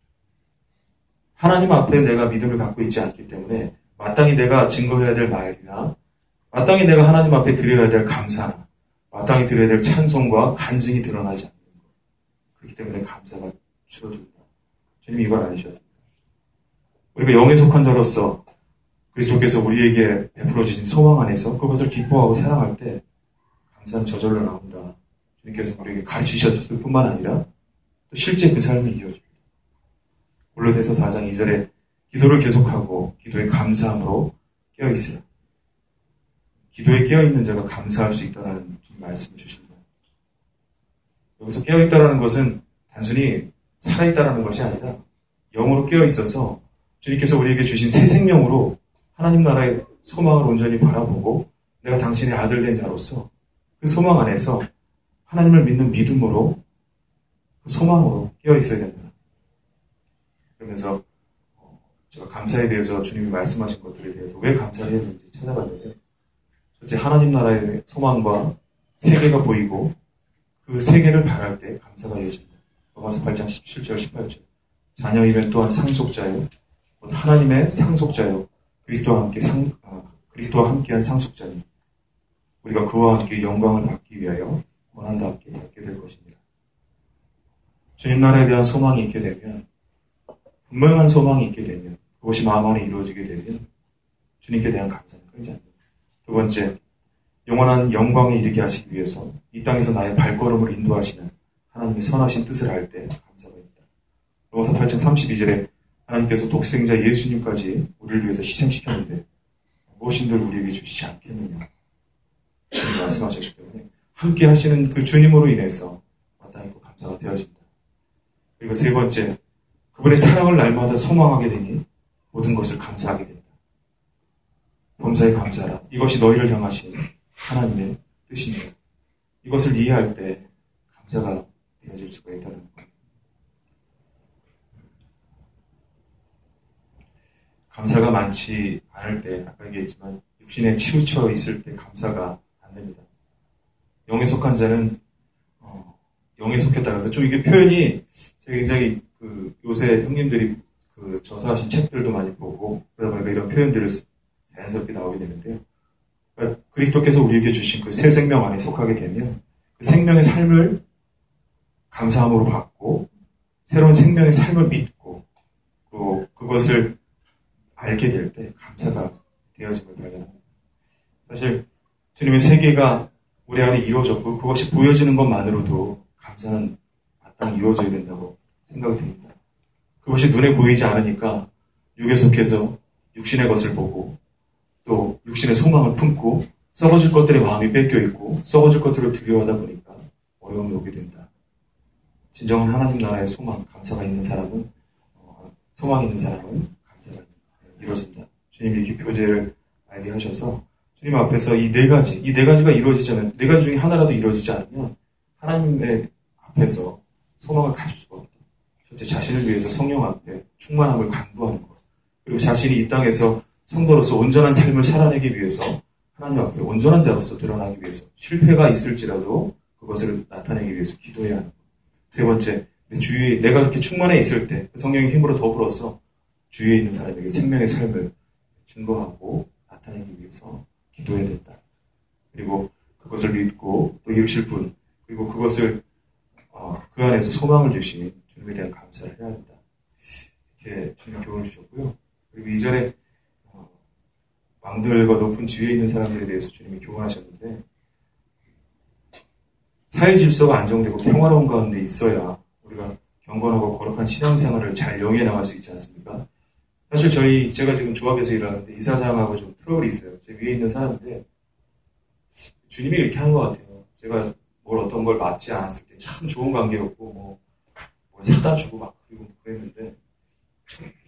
하나님 앞에 내가 믿음을 갖고 있지 않기 때문에 마땅히 내가 증거해야 될 말이나 마땅히 내가 하나님 앞에 드려야 될 감사나 마땅히 드려야 될 찬송과 간증이 드러나지 않는 것. 그렇기 때문에 감사가 줄어듭니다. 주님이 이걸 아니셨습니다. 우리가 영에 속한 자로서 그리스도께서 우리에게 베풀어 주신 소망 안에서 그것을 기뻐하고 사랑할 때 감사는 저절로 나온다. 주님께서 우리에게 가르치셨을 뿐만 아니라 또 실제 그 삶이 이어집니다. 골로새서 4장 2절에 기도를 계속하고 기도에 감사함으로 깨어있으라. 기도에 깨어있는 자가 감사할 수 있다는 말씀을 주십니다. 여기서 깨어있다는 것은 단순히 살아있다는 것이 아니라 영으로 깨어있어서 주님께서 우리에게 주신 새 생명으로 하나님 나라의 소망을 온전히 바라보고 내가 당신의 아들 된 자로서 그 소망 안에서 하나님을 믿는 믿음으로 그 소망으로 깨어있어야 된다. 그러면서 제가 감사에 대해서 주님이 말씀하신 것들에 대해서 왜 감사를 했는지 찾아봤는데 첫째 하나님 나라의 소망과 세계가 보이고 그 세계를 바랄 때 감사가 이어집니다. 로마서 8장 17절 18절 자녀이면 또한 상속자요 곧 하나님의 상속자요 그리스도와 함께한 상속자니 우리가 그와 함께 영광을 받기 위하여 원한답게 받게 될 것입니다. 주님 나라에 대한 소망이 있게 되면 분명한 소망이 있게 되면 그것이 마음 안에 이루어지게 되면 주님께 대한 감사는 끊이지 않는다. 두 번째, 영원한 영광에 이르게 하시기 위해서 이 땅에서 나의 발걸음을 인도하시는 하나님의 선하신 뜻을 알 때 감사가 있다. 로마서 8장 32절에 하나님께서 독생자 예수님까지 우리를 위해서 희생시켰는데 무엇인들 우리에게 주시지 않겠느냐. 주님 말씀하셨기 때문에 함께 하시는 그 주님으로 인해서 마땅히 또 감사가 되어진다. 그리고 세 번째, 그분의 사랑을 날마다 소망하게 되니 모든 것을 감사하게 된다. 범사에 감사라. 이것이 너희를 향하신 하나님의 뜻입니다. 이것을 이해할 때 감사가 되어질 수가 있다는 것. 감사가 많지 않을 때, 아까 얘기했지만 육신에 치우쳐 있을 때 감사가 안 됩니다. 영에 속한 자는 영에 속했다. 그래서 좀 이게 표현이 제가 굉장히 요새 형님들이 저서하신 책들도 많이 보고 그러다 보니까 이런 표현들을 자연스럽게 나오게 되는데요. 그러니까 그리스도께서 우리에게 주신 그 새 생명 안에 속하게 되면 그 생명의 삶을 감사함으로 받고 새로운 생명의 삶을 믿고 또 그것을 알게 될 때 감사가 되어짐을 발견합니다. 사실 주님의 세계가 우리 안에 이루어졌고 그것이 보여지는 것만으로도 감사는 마땅히 이루어져야 된다고 생각이 듭니다. 그것이 눈에 보이지 않으니까 육에 속해서 육신의 것을 보고 또 육신의 소망을 품고 썩어질 것들의 마음이 뺏겨 있고 썩어질 것들을 두려워하다 보니까 어려움이 오게 된다. 진정한 하나님 나라의 소망, 감사가 있는 사람은 소망이 있는 사람은 감사가 이루어진다. 주님이 이렇게 교제를 알게 하셔서 주님 앞에서 이 네 가지가 이루어지지 않으면, 네 가지 중에 하나라도 이루어지지 않으면 하나님의 앞에서 소망을 가질 수가 없다. 첫째, 자신을 위해서 성령 앞에 충만함을 강구하는 것. 그리고 자신이 이 땅에서 성도로서 온전한 삶을 살아내기 위해서 하나님 앞에 온전한 자로서 드러나기 위해서 실패가 있을지라도 그것을 나타내기 위해서 기도해야 하는 것. 세 번째, 주위에 내가 그렇게 충만해 있을 때 성령의 힘으로 더불어서 주위에 있는 사람에게 생명의 삶을 증거하고 나타내기 위해서 기도해야 된다. 그리고 그것을 믿고 또 이루실 분, 그리고 그것을 그 안에서 소망을 주신 주님에 대한 감사를 해야 된다. 이렇게 주님 교훈을 주셨고요. 그리고 이전에 왕들과 높은 지위에 있는 사람들에 대해서 주님이 교훈하셨는데 사회 질서가 안정되고 평화로운 가운데 있어야 우리가 경건하고 거룩한 신앙생활을 잘 영위해 나갈 수 있지 않습니까? 사실 제가 지금 조합에서 일하는데 이사장하고 좀 트러블이 있어요. 제 위에 있는 사람인데 주님이 이렇게 하는 것 같아요. 제가 어떤 걸 맡지 않았을 때 참 좋은 관계였고 뭘 사다 주고 막 그리고 그랬는데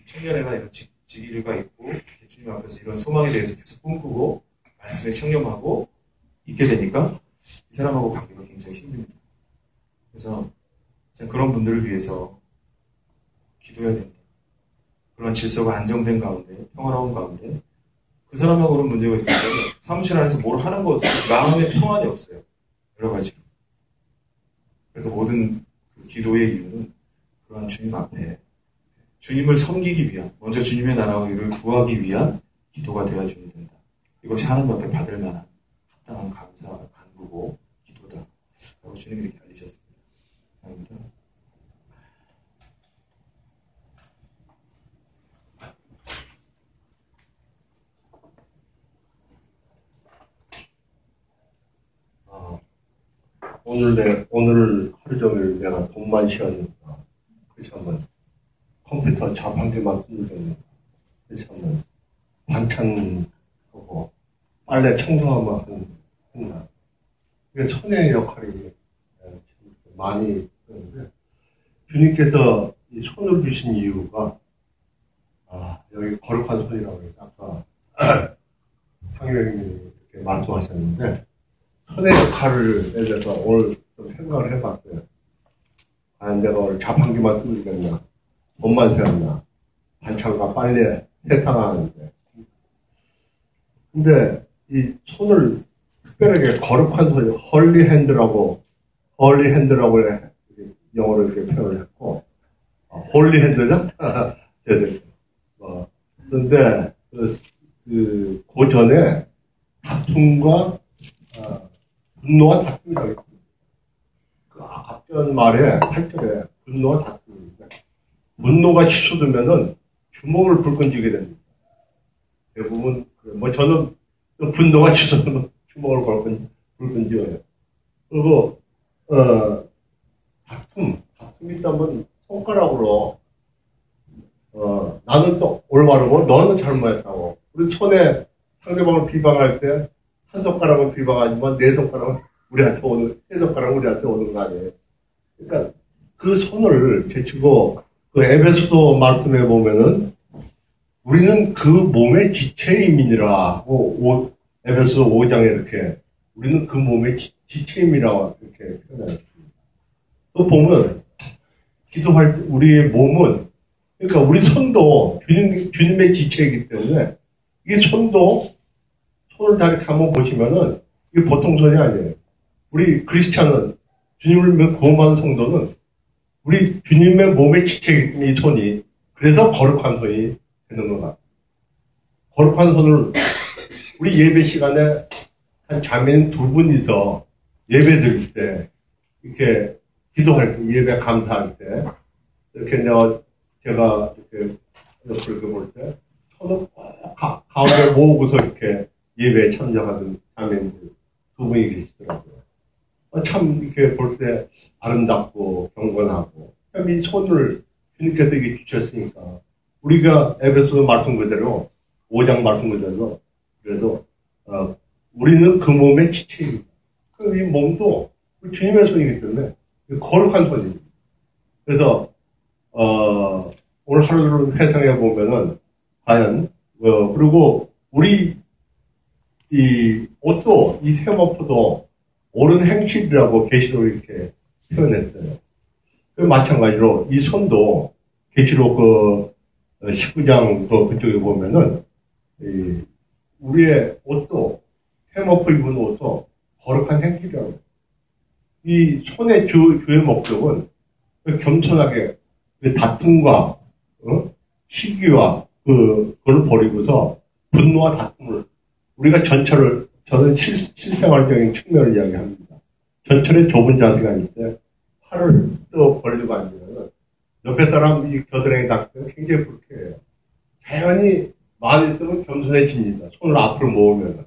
청년회나 이런 직위가 있고 주님 앞에서 이런 소망에 대해서 계속 꿈꾸고 말씀에 청렴하고 있게 되니까 이 사람하고 관계가 굉장히 힘듭니다. 그래서 그런 분들을 위해서 기도해야 된다. 그런 질서가 안정된 가운데, 평화로운 가운데 그 사람하고는 문제가 있을 때 사무실 안에서 뭘 하는 것도 마음의 평안이 없어요. 여러 가지로. 그래서 모든 그 기도의 이유는 그러한 주님 앞에 주님을 섬기기 위한, 먼저 주님의 나라와 의를 구하기 위한 기도가 되어줘야 된다. 이것이 하나님 앞에 받을 만한 합당한 감사, 간구고 기도다. 라고 주님이 이렇게 알리셨습니다. 감사합니다. 오늘 하루 종일 내가 돈만 쉬었는가. 그래서 한번 컴퓨터 자판기만 뚫으려니까. 그래서 한번 반찬하고 빨래 청소하면 했나. 이게 손의 역할이 많이 있는데, 주님께서 이 손을 주신 이유가, 여기 거룩한 손이라고 해서 아까 상유형님이 이렇게 말씀하셨는데, 손의 역할을 대해서 오늘 좀 생각을 해봤어요. 내가 오늘 자판기만 뚫으겠나, 돈만 세웠나, 반찬과 빨래 세탁하는데. 근데 이 손을 특별하게 거룩한 손이 홀리 핸드라고 영어로 이렇게 표현을 했고, 홀리 핸드죠? 그런데 그 전에 다툼과 분노와 다툼이라고 했습니다. 그 앞전 말에 8절에 분노와 다툼입니다. 분노가 치솟으면은 주먹을 불끈쥐게 됩니다. 대부분 저는 분노가 치솟으면 주먹을 불끈쥐어요. 그리고 다툼이 있다면 손가락으로 나는 또 올바르고 너는 잘못했다고. 우리 손에 상대방을 비방할 때 한 손가락은 비방하지만 네 손가락은 세 손가락은 우리한테 오는 거 아니에요. 그러니까 그 손을 제치고 그 에베소서 말씀해 보면은 우리는 그 몸의 지체임이니라. 에베소서 5장에 이렇게 우리는 그 몸의 지체임이라고 이렇게 표현했습니다. 또 보면 기도할 때 우리의 몸은, 그러니까 우리 손도 주님의 지체이기 때문에 이 손을 다 이렇게 한번 보시면은 이게 보통 손이 아니에요. 우리 크리스찬은, 주님을 구원받은 성도는 우리 주님의 몸의 지체이기 때문에 이 손이, 그래서 거룩한 손이 되는 것 같아요. 거룩한 손을 우리 예배 시간에 한 자매인 두 분이서 예배 드릴 때, 이렇게 기도할 때, 예배 감사할 때, 이렇게 제가 이렇게 그렇게 볼 때, 손을 꼭 가운데 모으고서 이렇게 예배에 참여하던 자매님들 두 분이 계시더라고요. 참 이렇게 볼 때 아름답고 경건하고, 이 손을 주님께서 이게 주셨으니까, 우리가 에베소서 말씀 그대로, 5장 말씀 그대로, 그래도, 우리는 그 몸의 지체입니다. 이 몸도 주님의 손이기 때문에 거룩한 손입니다. 그래서, 오늘 하루 회상해 보면은, 과연, 그리고 우리, 이 옷도, 이 세마포도 옳은 행실이라고 계시록 이렇게 표현했어요. 마찬가지로 이 손도 계시록 19장 그쪽에 보면은, 우리의 옷도, 세마포 입은 옷도 거룩한 행실이라고. 이 손의 주의 목적은 겸손하게 다툼과 시기와 그걸 버리고서 분노와 다툼을 우리가 전철을 저는 실생활적인 측면을 이야기합니다. 전철에 좁은 자세가 있을 때 팔을 또 벌리고 앉으면 옆에 사람 이 겨드랑이 닿을 때 굉장히 불쾌해요. 자연히 많이 있으면 겸손해집니다. 손을 앞으로 모으면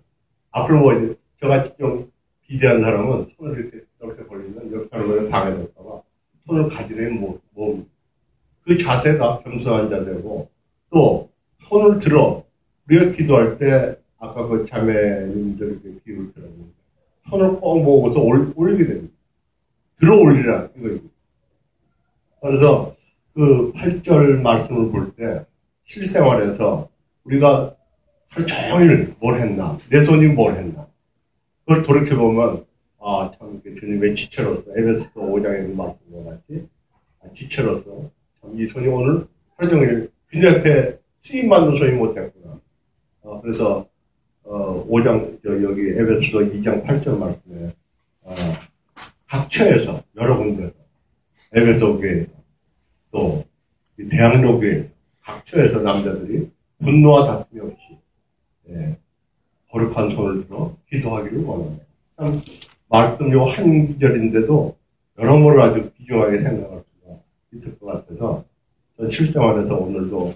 앞으로 모으지. 저같이 좀 비대한 사람은 손을 이렇게 벌리면 옆 사람을 방해될까봐 손을 가지래 모읍니다. 그 자세가 겸손한 자세고, 또 손을 들어 우리가 기도할 때 아까 그 자매님들 기도를 들었는데 손을 꼭 모으고서 올리게 됩니다. 들어 올리라 이거입니다. 그래서 그 8절 말씀을 볼 때 실생활에서 우리가 하루 종일 뭘 했나, 내 손이 뭘 했나, 그걸 돌이켜보면 참 주님의 지체로서 에베소서 5장에 있는 말씀과 같이 지체로서 참 이 손이 오늘 하루 종일 주님 앞에 쓰임만도 손이 못했구나. 그래서 5장 여기 에베소서 2장 8절 말씀에 각 처에서 여러 군데서 에베소 교회에서 또 대학로 교회 각 처에서 남자들이 분노와 다툼이 없이 거룩한 손을 들어 기도하기를 원합니다. 참 말씀 요 한 구절인데도 여러모로 아주 귀중하게 생각할 수가 있을 것 같아서 전 실생활에서 오늘도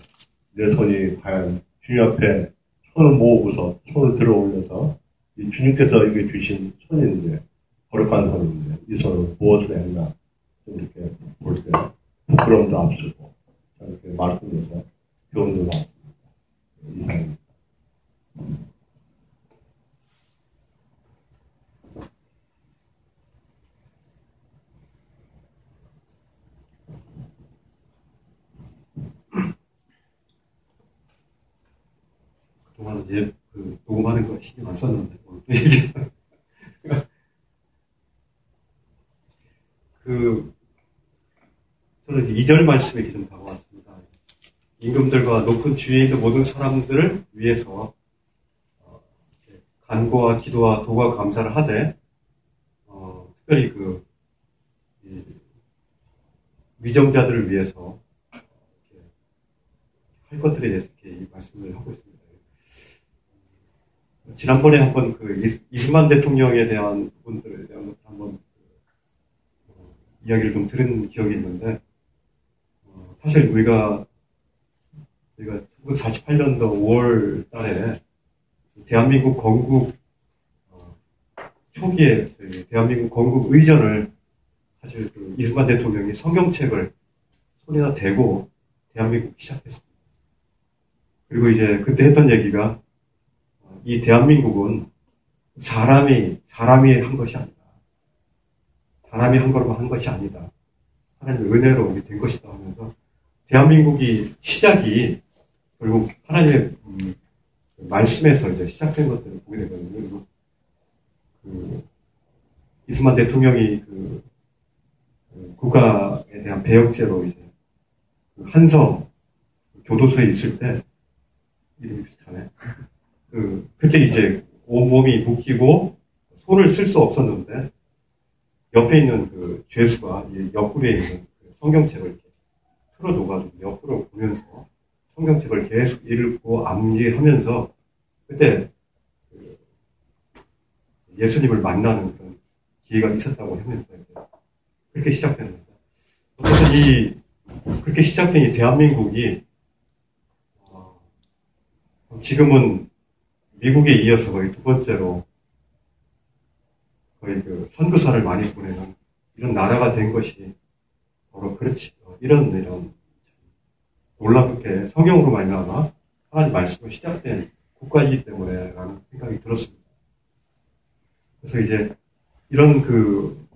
내 손이 과연 주님 앞에 손을 모으고서 손을 들어 올려서 이 주님께서 이게 주신 손인데 거룩한 손인데 이 손을 무엇을 했나 좀 이렇게 볼 때 부끄러움도 앞서고 이렇게 말씀에서 교훈도 나왔습니다. 이상입니다. 그동안 녹음하는 거 신경 안 썼는데, 오늘 또 얘기해요. 저는 2절 말씀에 좀 다가왔습니다. 임금들과 높은 주위에 있는 모든 사람들을 위해서, 간구와 기도와 도가 감사를 하되, 특별히 위정자들을 위해서, 할 것들에 대해서 이렇게 말씀을 하고 있습니다. 지난번에 한번 이승만 대통령에 대한 부분들에 대한 한번 이야기를 좀 들은 기억이 있는데, 사실 우리가 1948년도 5월 달에 대한민국 건국 초기에 대한민국 건국 의전을 사실 이승만 대통령이 성경책을 손에다 대고 대한민국 시작했습니다. 그리고 이제 그때 했던 얘기가 이 대한민국은 사람이 한 것이 아니다. 사람이 한 거로 한 것이 아니다. 하나님의 은혜로 된 것이다 하면서 대한민국이 시작이 결국 하나님의 말씀에서 이제 시작된 것들을 보게 되거든요. 그리고 이승만 대통령이 국가에 대한 배역제로 이제 한성 교도소에 있을 때 이름이 비슷하네. 그때 이제 온몸이 묶이고 손을 쓸 수 없었는데 옆에 있는 죄수가 옆구리에 있는 성경책을 이렇게 틀어줘가지고 옆으로 보면서 성경책을 계속 읽고 암기하면서 그때 예수님을 만나는 그런 기회가 있었다고 하면서 그렇게 시작했는데 어쨌든 그렇게 시작된 이 대한민국이 지금은 미국에 이어서 거의 두 번째로 거의 그 선교사를 많이 보내는 이런 나라가 된 것이 바로 그렇지. 이런 놀랍게 성경으로 말미암아 하나님 말씀으로 시작된 국가이기 때문에라는 생각이 들었습니다. 그래서 이제 이런 그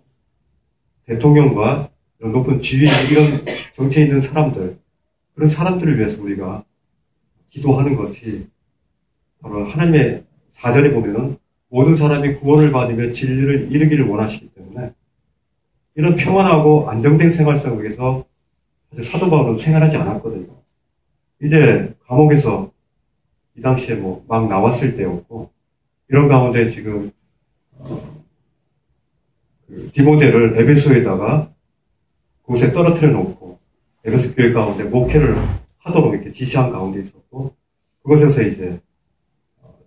대통령과 이런 높은 지위 이런 정치에 있는 사람들 그런 사람들을 위해서 우리가 기도하는 것이 바로 하나님의 사절에 보면은 모든 사람이 구원을 받으며 진리를 이루기를 원하시기 때문에 이런 평안하고 안정된 생활 속에서 사도 바울은 생활하지 않았거든요. 이제 감옥에서 이 당시에 뭐 막 나왔을 때였고 이런 가운데 지금 그 디모데를 에베소에다가 그곳에 떨어뜨려 놓고 에베소 교회 가운데 목회를 하도록 이렇게 지시한 가운데 있었고 그곳에서 이제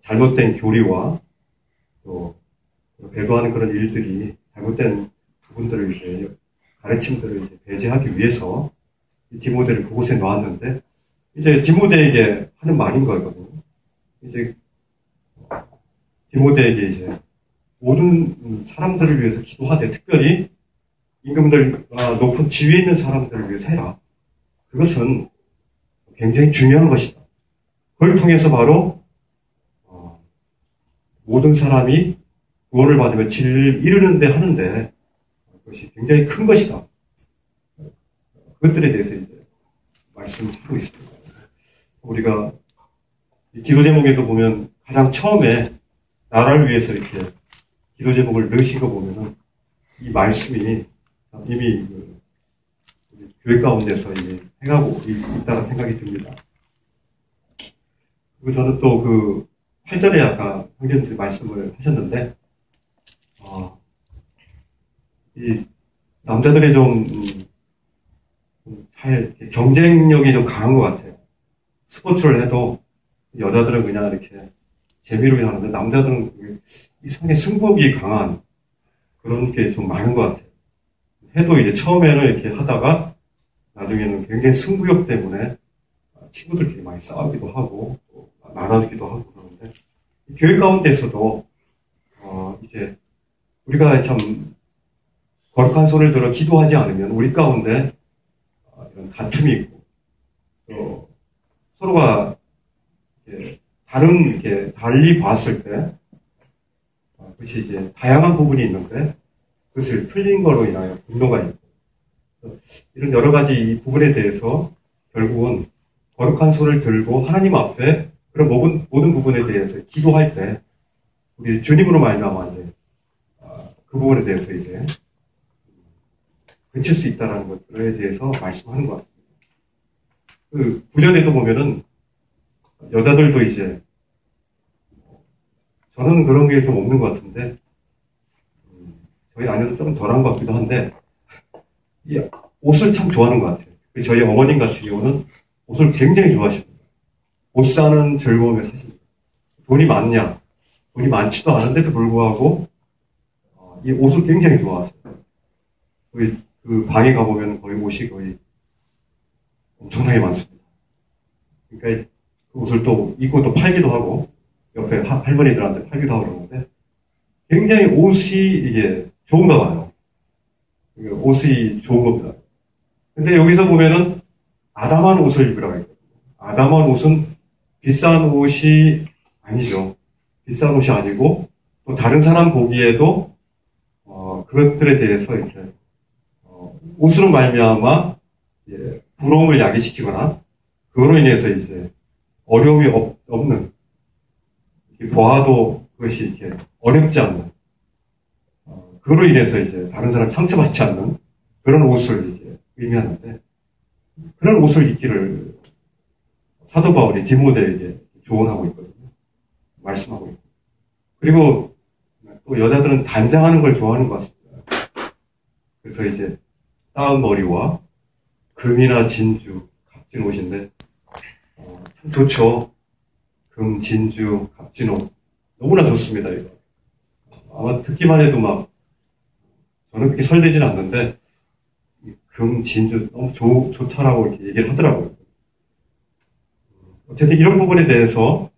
잘못된 교리와 또 배도하는 그런 일들이 잘못된 부분들을 이제 가르침들을 이제 배제하기 위해서 이 디모데를 그곳에 놓았는데 이제 디모데에게 하는 말인 거거든요. 이제 디모데에게 이제 모든 사람들을 위해서 기도하되 특별히 임금들 높은 지위에 있는 사람들을 위해서 해라. 그것은 굉장히 중요한 것이다. 그걸 통해서 바로 모든 사람이 구원을 받으며 진리를 이루는데 하는데 그것이 굉장히 큰 것이다. 그것들에 대해서 이제 말씀하고 있습니다. 우리가 기도 제목에도 보면 가장 처음에 나라를 위해서 이렇게 기도 제목을 넣으신 거 보면은 이 말씀이 이미 교회 가운데서 이제 행하고 있다는 생각이 듭니다. 그리고 저는 또 그 8절에 아까 형제님들이 말씀을 하셨는데, 이 남자들이 좀 경쟁력이 좀 강한 것 같아요. 스포츠를 해도 여자들은 그냥 이렇게 재미로 하는데 남자들은 이상하게 승부욕이 강한 그런 게 좀 많은 것 같아요. 해도 이제 처음에는 이렇게 하다가 나중에는 굉장히 승부욕 때문에 친구들끼리 많이 싸우기도 하고 또 나눠주기도 하고 그러는데 교회 가운데서도 이제 우리가 참 거룩한 소리를 들어 기도하지 않으면 우리 가운데 이런 다툼이 있고 또 서로가 이렇게 달리 봤을 때 그것이 이제 다양한 부분이 있는데 그것을 틀린 거로 인하여 분노가 있고 이런 여러 가지 이 부분에 대해서 결국은 거룩한 소리를 들고 하나님 앞에 그런 모든 부분에 대해서 기도할 때 우리 주님으로 말미암아 이제 그 부분에 대해서 이제 그칠 수 있다는 것들에 대해서 말씀하는 것 같습니다. 그 구절에도 보면은 여자들도 이제 저는 그런 게 좀 없는 것 같은데 저희 아내도 조금 덜한 것 같기도 한데 이 옷을 참 좋아하는 것 같아요. 저희 어머님 같은 경우는 옷을 굉장히 좋아하십니다. 옷 사는 즐거움에 사십니다. 돈이 많냐? 돈이 많지도 않은데도 불구하고 이 옷을 굉장히 좋아하세요. 그 방에 가보면 거의 옷이 거의 엄청나게 많습니다. 그러니까 그 옷을 또 입고 또 팔기도 하고 옆에 할머니들한테 팔기도 하고 그러는데 굉장히 옷이 이게 좋은가 봐요. 옷이 좋은 겁니다. 근데 여기서 보면은 아담한 옷을 입으라고 했거든요. 아담한 옷은 비싼 옷이 아니죠. 비싼 옷이 아니고 또 다른 사람 보기에도 그것들에 대해서 이렇게 옷으로 말미암아 부러움을 야기시키거나 그거로 인해서 이제 어려움이 없는 보아도 그것이 이렇게 어렵지 않는 그거로 인해서 이제 다른 사람 상처받지 않는 그런 옷을 이제 의미하는데 그런 옷을 입기를 사도 바울이 디모데에게 조언하고 있거든요. 말씀하고 있고 그리고 또 여자들은 단장하는 걸 좋아하는 것 같습니다. 그래서 이제 따은 머리와 금이나 진주, 값진 옷인데 참 좋죠. 금, 진주, 값진 옷 너무나 좋습니다. 이거 아마 듣기만 해도 막 저는 그렇게 설레지는 않는데 금, 진주 너무 좋다라고 이렇게 얘기를 하더라고요. 어쨌든 이런 부분에 대해서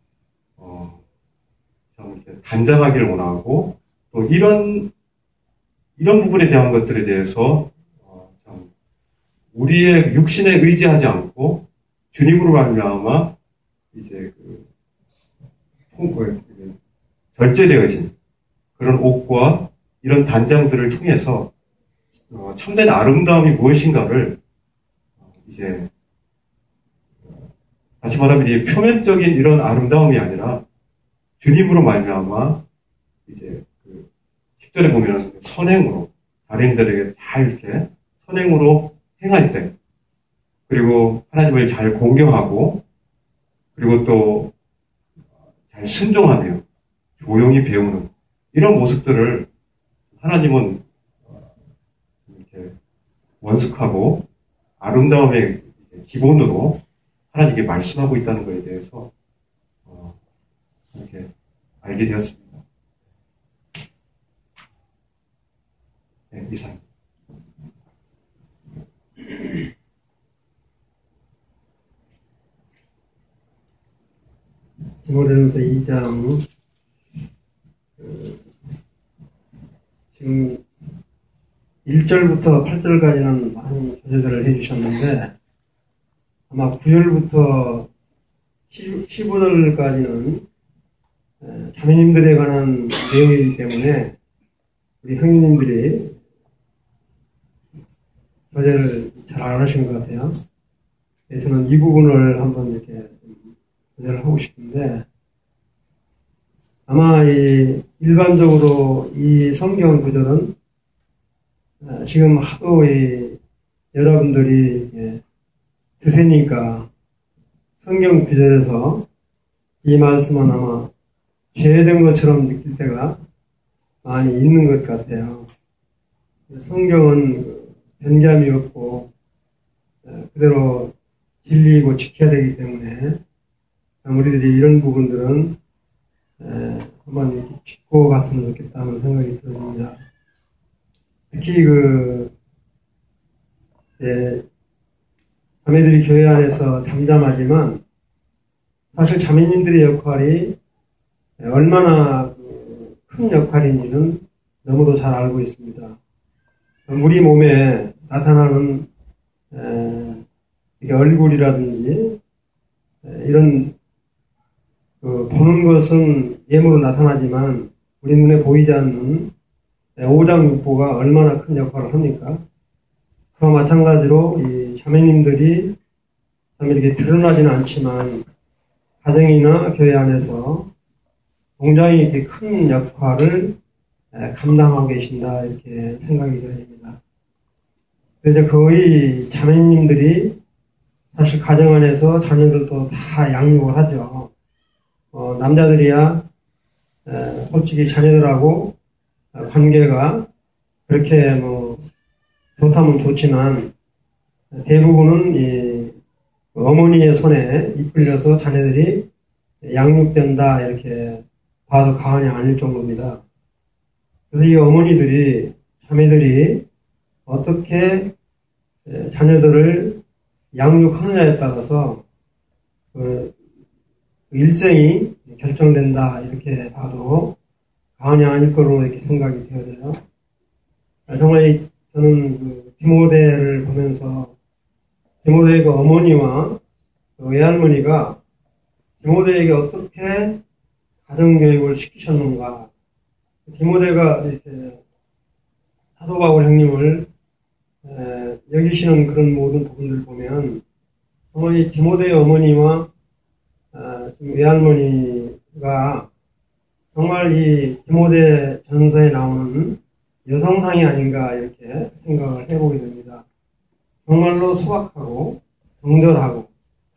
단장하기를 원하고 또 이런 부분에 대한 것들에 대해서 참 우리의 육신에 의지하지 않고 주님으로 말미암아 이제 절제되어진 그런 옷과 이런 단장들을 통해서 참된 아름다움이 무엇인가를 이제 다시 말하면 이 표면적인 이런 아름다움이 아니라 주님으로 말미암아 이제 10절에 보면 선행으로 다른들에게 잘 이렇게 선행으로 행할 때 그리고 하나님을 잘 공경하고 그리고 또 잘 순종하며 조용히 배우는 이런 모습들을 하나님은 이렇게 원숙하고 아름다움의 기본으로 하나님께 말씀하고 있다는 것에 대해서 이렇게 알게 되었습니다. 네, 이상. 디모데전서 2장 지금 1절부터 8절까지는 많이 조제들을 해주셨는데 아마 9절부터 15절까지는 자매님들에 관한 내용이기 때문에 우리 형님들이 조제를 잘 안 하신 것 같아요. 저는 이 부분을 한번 이렇게 조제를 하고 싶은데 아마 일반적으로 이 성경 구절은 지금 하도 여러분들이 드세니까 성경 구절에서 이 말씀은 아마 죄된 것처럼 느낄 때가 많이 있는 것 같아요. 성경은 변감이 없고 그대로 진리이고 지켜야 되기 때문에 우리들이 이런 부분들은 한번 이렇게 짚고 갔으면 좋겠다는 생각이 들어집니다. 특히 자매들이 교회 안에서 잠잠하지만 사실 자매님들의 역할이 얼마나 큰 역할인지는 너무도 잘 알고 있습니다. 우리 몸에 나타나는 얼굴이라든지 이런 보는 것은 예물로 나타나지만 우리 눈에 보이지 않는 오장육부가 얼마나 큰 역할을 합니까? 그와 마찬가지로 이 자매님들이 이렇게 드러나지는 않지만 가정이나 교회 안에서 굉장히 이렇게 큰 역할을 감당하고 계신다 이렇게 생각이 됩니다. 그래서 거의 자매님들이 사실 가정 안에서 자녀들도 다 양육을 하죠. 남자들이야 솔직히 자녀들하고 관계가 그렇게 좋다면 좋지만 대부분은 이 어머니의 손에 이끌려서 자녀들이 양육된다 이렇게 봐도 과언이 아닐 정도입니다. 그래서 이 어머니들이 자매들이 어떻게 자녀들을 양육하느냐에 따라서 일생이 결정된다 이렇게 봐도 과언이 아닐 거로 이렇게 생각이 되어져요. 정말 저는 디모데를 보면서 디모데의 어머니와 외할머니가 디모데에게 어떻게 가정교육을 시키셨는가. 디모데가 이렇게 사도 바울 형님을 여기시는 그런 모든 부분들을 보면 정말 이 디모데의 어머니와 외할머니가 정말 이 디모데 전서에 나오는 여성상이 아닌가 이렇게 생각을 해보게 됩니다. 정말로 소박하고 정절하고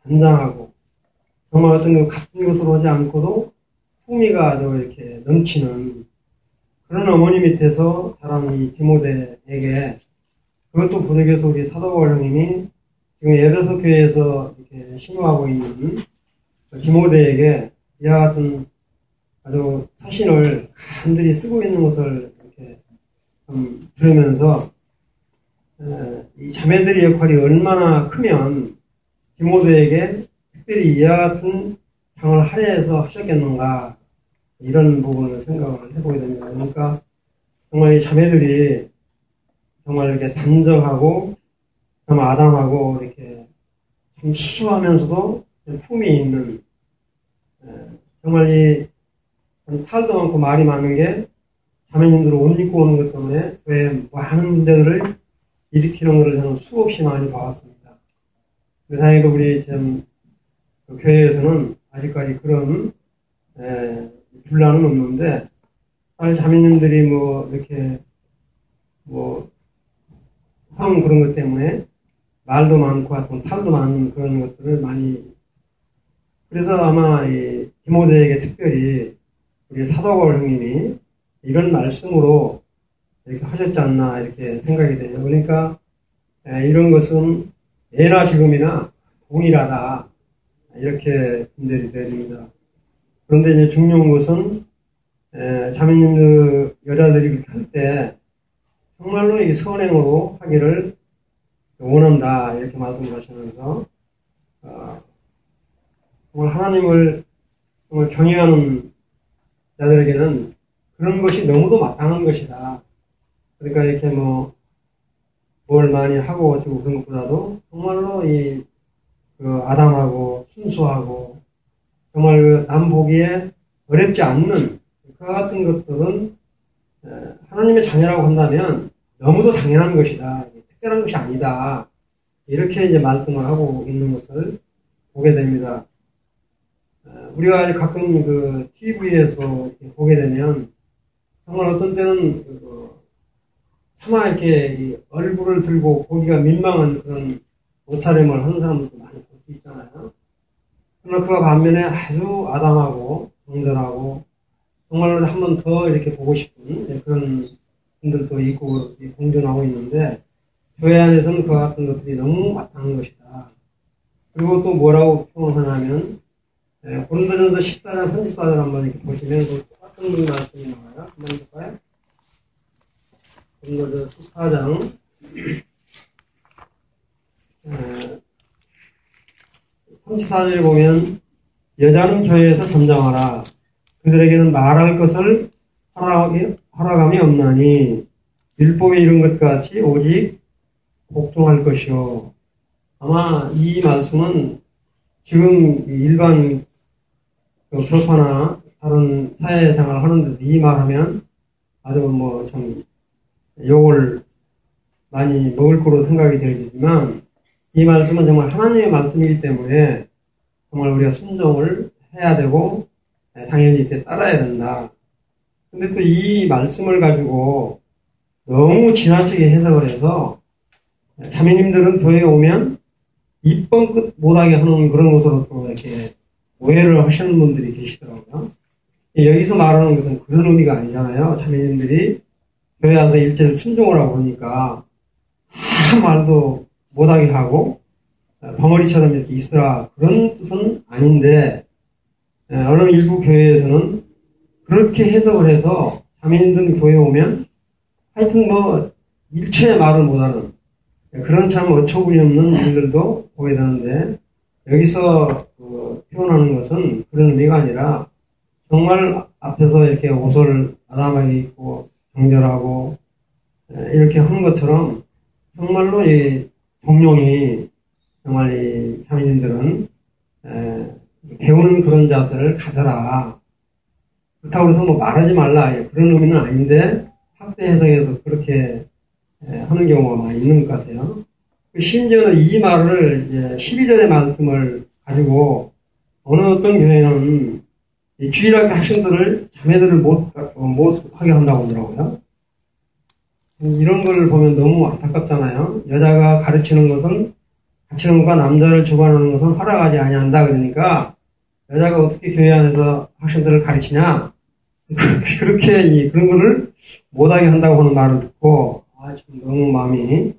단장하고 정말 어떤 같은 것으로 하지 않고도 품위가 아주 이렇게 넘치는 그런 어머니 밑에서 자란 이 디모데에게 그것도 부득이해서 우리 사도 바울 형님이 지금 에베소 교회에서 이렇게 신호하고 있는 디모데에게 이와 같은 아주 서신을 간절히 쓰고 있는 것을 이렇게 좀 들으면서 이 자매들의 역할이 얼마나 크면 디모데에게 특별히 이와 같은 장을 할애해서 하셨겠는가 이런 부분을 생각을 해보게 됩니다. 그러니까 정말 이 자매들이 정말 이렇게 단정하고 정말 아담하고 이렇게 좀 수수하면서도 품이 있는 정말 이 탈도 많고 말이 많은 게 자매님들 옷 입고 오는 것 때문에 왜 많은 문제들을 일으키는 것을 저는 수없이 많이 봐왔습니다. 그 다행히도 우리 지금 그 교회에서는 아직까지 그런 분란은 없는데 사실 자매님들이 뭐 이렇게 뭐 형 그런 것 때문에 말도 많고 하여튼 탈도 많은 그런 것들을 많이 그래서 아마 이 디모데에게 특별히 우리 사도바울 형님이 이런 말씀으로 이렇게 하셨지 않나 이렇게 생각이 돼요. 그러니까 이런 것은 예나 지금이나 동일하다 이렇게 분별이 됩니다. 그런데 이제 중요한 것은 자매님들 여자들이 그렇게 할 때 정말로 이 선행으로 하기를 원한다 이렇게 말씀하시면서 정말 하나님을 정말 경외하는 자들에게는 그런 것이 너무도 마땅한 것이다. 그러니까 이렇게 뭘 많이 하고 어쩌고 그런 것보다도 정말로 그 아담하고 순수하고 정말 그 남 보기에 어렵지 않는 그와 같은 것들은 하나님의 자녀라고 한다면 너무도 당연한 것이다. 특별한 것이 아니다. 이렇게 이제 말씀을 하고 있는 것을 보게 됩니다. 우리가 가끔 그 TV에서 보게 되면 정말 어떤 때는 차마 이렇게 얼굴을 들고 보기가 민망한 그런 옷차림을 하는 사람들도 많이 볼 수 있잖아요. 그러나 그와 반면에 아주 아담하고 정결하고 정말로 한 번 더 이렇게 보고 싶은 그런 분들도 있고 공존하고 있는데 교회 안에서는 그와 같은 것들이 너무 마땅한 것이다. 그리고 또 뭐라고 표현하냐면 고린도전서 14장 34절 한번 이렇게 보시면 그 똑같은 말씀이 나와요. 한번 볼까요? 고린도전서 14장 34절에 보면 여자는 교회에서 잠잠하라. 그들에게는 말할 것을 허락함이 없나니 율법에 이른 것 같이 오직 복종할 것이요. 아마 이 말씀은 지금 일반 교파나 다른 사회생활을 하는데도 이 말하면 아주 참 욕을 많이 먹을 거로 생각이 되지만 이 말씀은 정말 하나님의 말씀이기 때문에 정말 우리가 순종을 해야 되고 당연히 이렇게 따라야 된다. 근데 또 이 말씀을 가지고 너무 지나치게 해석을 해서 자매님들은 교회에 오면 입번 끝 못하게 하는 그런 것으로 또 이렇게 오해를 하시는 분들이 계시더라고요. 여기서 말하는 것은 그런 의미가 아니잖아요. 자매님들이 교회 와서 일제를 순종을 하고 그러니까 한 말도 못하게 하고 벙어리처럼 이렇게 있으라 그런 뜻은 아닌데 어느 일부 교회에서는 그렇게 해석을 해서 자매님들 교회에 오면 하여튼 일체의 말을 못하는 그런 참 어처구니 없는 일들도 보게 되는데 여기서 표현하는 것은 그런 의미가 아니라 정말 앞에서 이렇게 옷을 아담하게 입고 정결하고 이렇게 하는 것처럼 정말로 이 동룡이 정말 이 자매님들은 배우는 그런 자세를 가져라. 그렇다고 해서 말하지 말라 그런 의미는 아닌데 학대 해석에서 그렇게 하는 경우가 많이 있는 것 같아요. 심지어는 이 말을 12절의 말씀을 가지고 어느 어떤 교회는 이 주일학교 학생들을 자매들을 못 하게 한다고 하더라고요. 이런 걸 보면 너무 안타깝잖아요. 여자가 가르치는 것은 가르치는 것과 남자를 주관하는 것은 허락하지 아니한다 그러니까 여자가 어떻게 교회 안에서 학생들을 가르치냐 그렇게 그런 거를 못하게 한다고 하는 말을 듣고 참 너무 마음이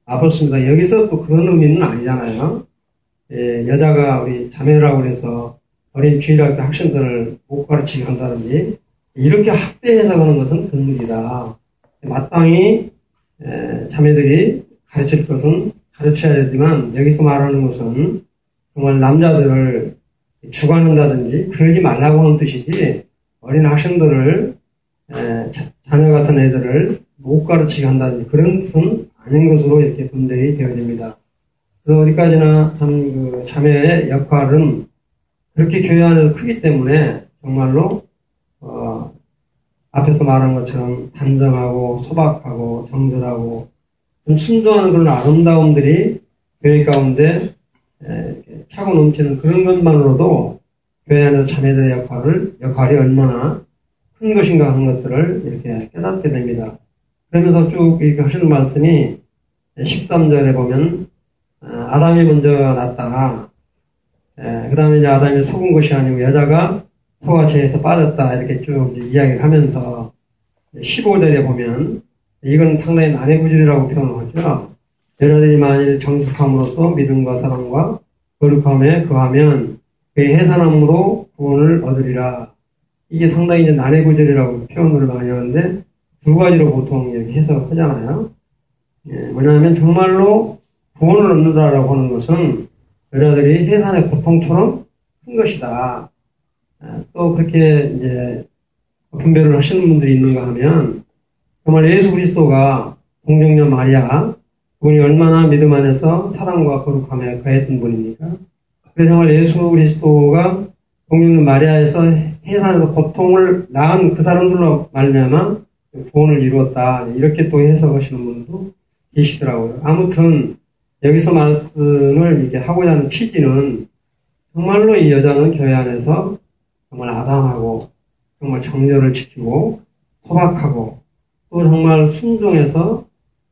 아팠습니다. 여기서 또 그런 의미는 아니잖아요. 여자가 우리 자매라고 해서 어린 주일학교 학생들을 못 가르치게 한다든지 이렇게 학대해서 하는 것은 금물이다. 마땅히 자매들이 가르칠 것은 가르쳐야 되지만 여기서 말하는 것은 정말 남자들을 주관한다든지 그러지 말라고 하는 뜻이지 어린 학생들을 자녀 같은 애들을 못 가르치게 한다는 그런 뜻은 아닌 것으로 이렇게 분별이 되어집니다. 그래서 어디까지나 참 그 자매의 역할은 그렇게 교회 안에서 크기 때문에 정말로 앞에서 말한 것처럼 단정하고 소박하고 정절하고 좀 순종하는 그런 아름다움들이 교회 가운데 차고 넘치는 그런 것만으로도 교회 안에서 자매들의 역할이 얼마나 큰 것인가 하는 것들을 이렇게 깨닫게 됩니다. 그러면서 쭉 이렇게 하시는 말씀이 13절에 보면 아담이 먼저 났다. 그 다음에 이제 아담이 속은 것이 아니고 여자가 소와 죄에서 빠졌다. 이렇게 쭉 이야기를 하면서 15절에 보면 이건 상당히 난해구질이라고 표현을 하죠. 여자들이 만일 정숙함으로써 믿음과 사랑과 거룩함에 거하면 그의 해산함으로 구원을 얻으리라. 이게 상당히 이제 난해구질이라고 표현을 많이 하는데 두 가지로 보통 이렇게 해석을 하잖아요. 뭐냐면 정말로 구원을 얻는다라고 하는 것은 여자들이 해산의 고통처럼 큰 것이다. 또 그렇게 이제 분별을 하시는 분들이 있는가 하면 정말 예수 그리스도가 동정녀 마리아 그분이 얼마나 믿음 안에서 사랑과 거룩함에 거했던 분입니까? 그래서 정말 예수 그리스도가 동정녀 마리아에서 해산에서 고통을 낳은 그 사람들로 말미암아 구원을 이루었다. 이렇게 또 해석하시는 분도 계시더라고요. 아무튼 여기서 말씀을 이렇게 하고자 하는 취지는 정말로 이 여자는 교회 안에서 정말 아담하고 정말 정절을 지키고 소박하고 또 정말 순종해서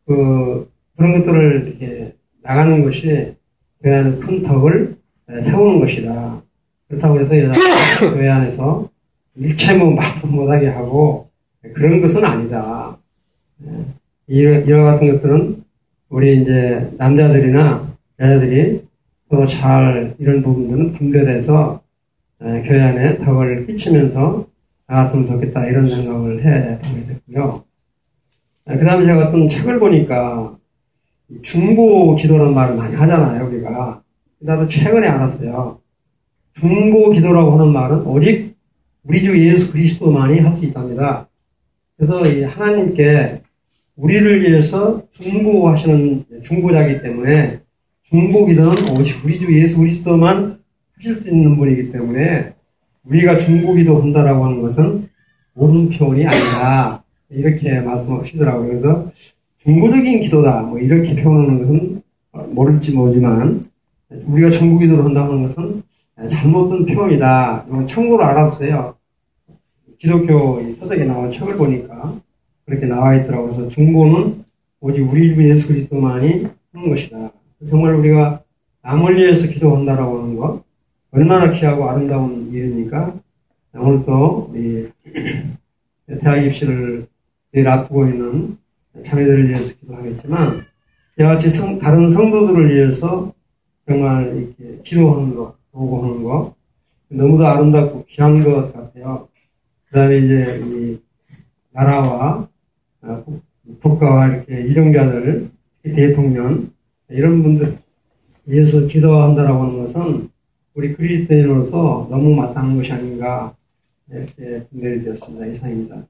그런 것들을 이렇게 나가는 것이 교회 안에 큰 덕을 세우는 것이다. 그렇다고 해서 여자가 교회 안에서 일체무 말도 못하게 하고 그런 것은 아니다. 이와 같은 것들은 우리 이제 남자들이나 여자들이 서로 잘 이런 부분들은 분별해서 교회 안에 덕을 끼치면서 나갔으면 좋겠다 이런 생각을 해보게 됐고요. 그 다음에 제가 어떤 책을 보니까 중보 기도라는 말을 많이 하잖아요, 우리가. 나도 최근에 알았어요. 중보 기도라고 하는 말은 오직 우리 주 예수 그리스도만이 할 수 있답니다. 그래서 이 하나님께 우리를 위해서 중보하시는 중보자이기 때문에 중보 기도는 오직 우리 주 예수 그리스도만 하실 수 있는 분이기 때문에 우리가 중보 기도 한다라고 하는 것은 옳은 표현이 아니다. 이렇게 말씀하시더라고요. 그래서 중보적인 기도다. 뭐 이렇게 표현하는 것은 모를지 모르지만 우리가 중보 기도를 한다는 것은 잘못된 표현이다. 이건 참고로 알았어요. 기독교 서적에 나온 책을 보니까 그렇게 나와 있더라고요. 그래서 중보는 오직 우리 주 예수 그리스도만이 하는 것이다. 정말 우리가 남을 위해서 기도한다라고 하는 것 얼마나 귀하고 아름다운 일입니까? 오늘 또 이 대학 입시를 내일 앞두고 있는 자매들을 위해서 기도하겠지만 이와 같이 다른 성도들을 위해서 정말 이렇게 기도하는 것, 도구하는 것 너무도 아름답고 귀한 것 같아요. 그 다음에 이제 이 나라와 국가와 이렇게 이정자들, 대통령 이런 분들 위해서 기도한다라고 하는 것은 우리 그리스도인으로서 너무 마땅한 것이 아닌가 이렇게 분별이 되었습니다. 이상입니다.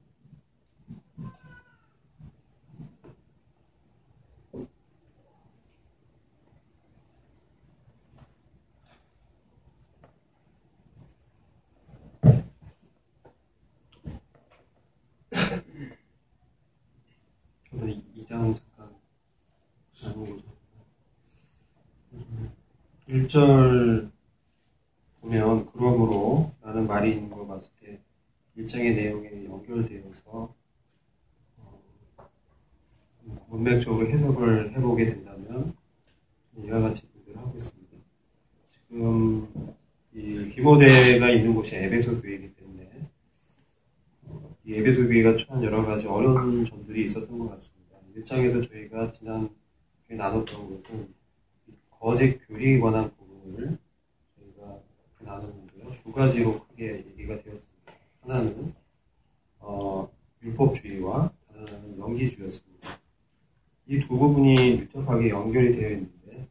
저도 2장 잠깐 나누고 1절 보면 그러므로 라는 말이 있는 걸 봤을 때 1장의 내용에 연결되어서 문맥적으로 해석을 해보게 된다면 이와 같이 분별을 하고 있습니다. 지금 이 디모데가 있는 곳이 에베소 교회이기 때문에 이 에베소 교회가 처한 여러 가지 어려운 점들이 있었던 것 같습니다. 1장에서 저희가 지난 주에 나눴던 것은 거짓 교리에 관한 부분을 저희가 나눴는데요. 두 가지로 크게 얘기가 되었습니다. 하나는 율법주의와 다른 하나는 영지주의였습니다. 이 두 부분이 밀접하게 연결이 되어 있는데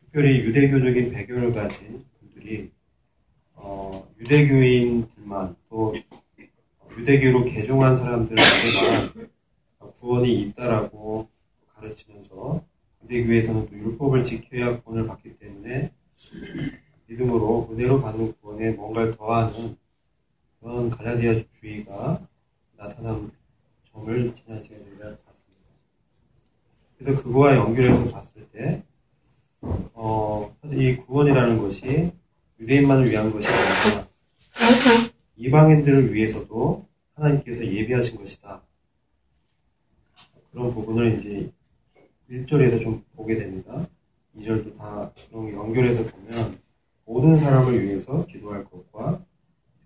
특별히 유대교적인 배경을 가진 분들이 유대교인들만 또 유대교로 개종한 사람들에게만 구원이 있다라고 가르치면서 유대교에서는 또 율법을 지켜야 구원을 받기 때문에 믿음으로 은혜로 받는 구원에 뭔가를 더하는 그런 갈라디아주의가 나타난 점을 지난 시간에 우리가 봤습니다. 그래서 그거와 연결해서 봤을 때 사실 이 구원이라는 것이 유대인만을 위한 것이 아니라 이방인들을 위해서도 하나님께서 예비하신 것이다. 그런 부분을 이제 1절에서 좀 보게 됩니다. 2절도 다 그런 연결해서 보면 모든 사람을 위해서 기도할 것과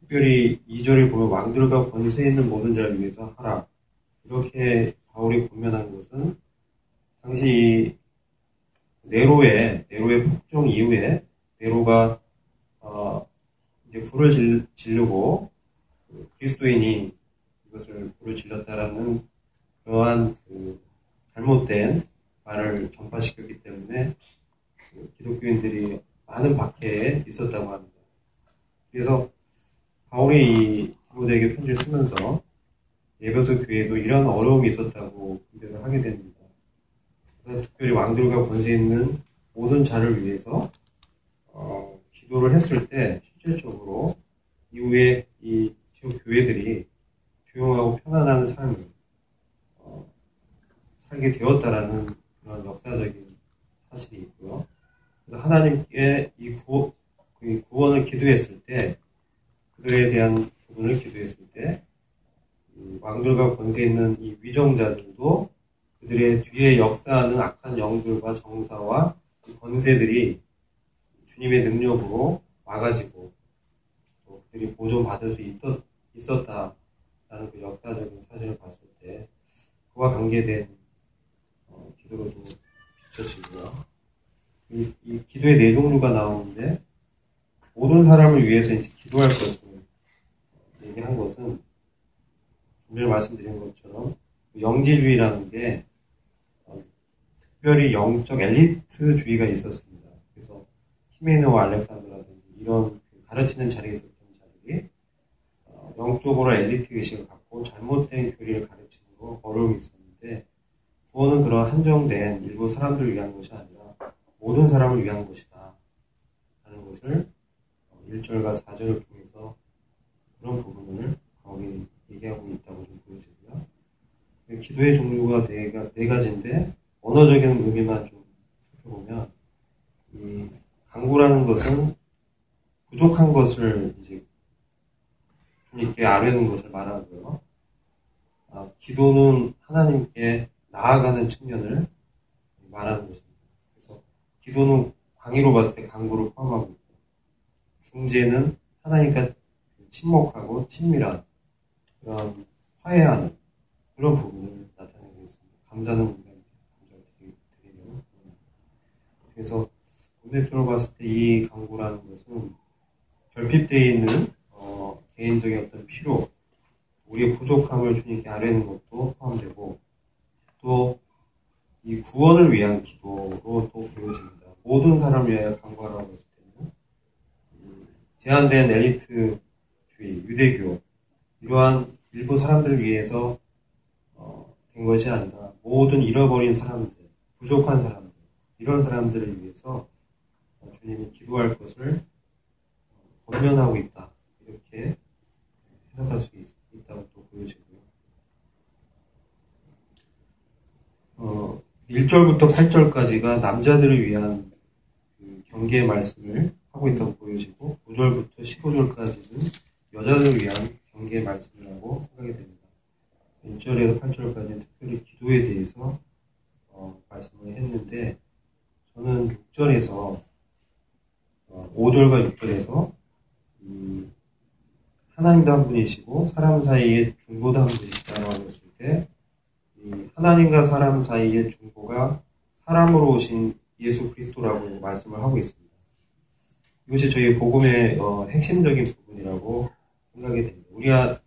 특별히 2절에 보면 왕들과 권세 있는 모든 자를 위해서 하라. 이렇게 바울이 권면한 것은 당시 네로의 폭정 이후에 네로가 이제 불을 지르고 그리스도인이 이것을 불을 질렀다라는 그러한 잘못된 말을 전파시켰기 때문에 기독교인들이 많은 박해에 있었다고 합니다. 그래서 바울이 이 디모데에게 편지를 쓰면서 에베소 교회에도 이런 어려움이 있었다고 분별을 하게 됩니다. 그래서 특별히 왕들과 권세 있는 모든 자를 위해서 기도를 했을 때 실질적으로 이후에 이 지역 교회들이 조용하고 편안한 삶을 살게 되었다라는 그런 역사적인 사실이 있고요. 그래서 하나님께 이 구원을 기도했을 때, 그들에 대한 부분을 기도했을 때, 왕들과 권세 있는 이 위정자들도 그들의 뒤에 역사하는 악한 영들과 정사와 권세들이 주님의 능력으로 막아지고 또 그들이 보존받을 수 있었다라는 그 역사적인 사실을 봤을 때 그와 관계된 기도로 좀 비춰지고요. 이 기도의 네 종류가 나오는데 모든 사람을 위해서 이제 기도할 것을 얘기한 것은 오늘 말씀드린 것처럼 영지주의라는 게 특별히 영적 엘리트주의가 있었습니다. 그래서 히메네와 알렉산더라든지 이런 가르치는 자리에 있었던 자들이 영적으로 엘리트 의식을 갖고 잘못된 교리를 가르치는 거 어려움이 있었는데 구원은 그런 한정된 일부 사람들을 위한 것이 아니라 모든 사람을 위한 것이다 하는 것을 1절과 4절을 통해서 그런 부분을 거기 얘기하고 있다고 좀 보여지고요. 기도의 종류가 네 가지인데 언어적인 의미만 좀 살펴보면 이 간구라는 것은 부족한 것을 이제 주님께 아뢰는 것을 말하고요. 기도는 하나님께 나아가는 측면을 말하는 것입니다. 그래서 기도는 광의로 봤을 때 간구를 포함하고 있고 중재는 하나님과 친목하고 친밀한 그런 화해하는 그런 부분을 나타내고 있습니다. 감사는 우리가 이제 감사를 드리는. 그래서 본질적으로 봤을 때 이 간구라는 것은 결핍되어 있는 개인적인 어떤 필요, 우리의 부족함을 주님께 아뢰는 것도 포함되고 또 이 구원을 위한 기도로 또 보여집니다. 모든 사람을 위하여 간구하라고 했을 때는 제한된 엘리트주의, 유대교 이러한 일부 사람들을 위해서 된 것이 아니라 모든 잃어버린 사람들, 부족한 사람들 이런 사람들을 위해서 주님이 기도할 것을 권면하고 있다. 이렇게 해석할 수 있다고 또 보여지고요. 1절부터 8절까지가 남자들을 위한 그 경계의 말씀을 하고 있다고 보여지고 9절부터 15절까지는 여자들을 위한 경계의 말씀이라고 생각이 됩니다. 1절에서 8절까지는 특별히 기도에 대해서 말씀을 했는데 저는 6절에서 5절과 6절에서 하나님도 한 분이시고 사람 사이에 중보도 한 분이시다라고 했을 때 하나님과 사람 사이의 중보가 사람으로 오신 예수 그리스도라고 말씀을 하고 있습니다. 이것이 저희 복음의 핵심적인 부분이라고 생각이 됩니다.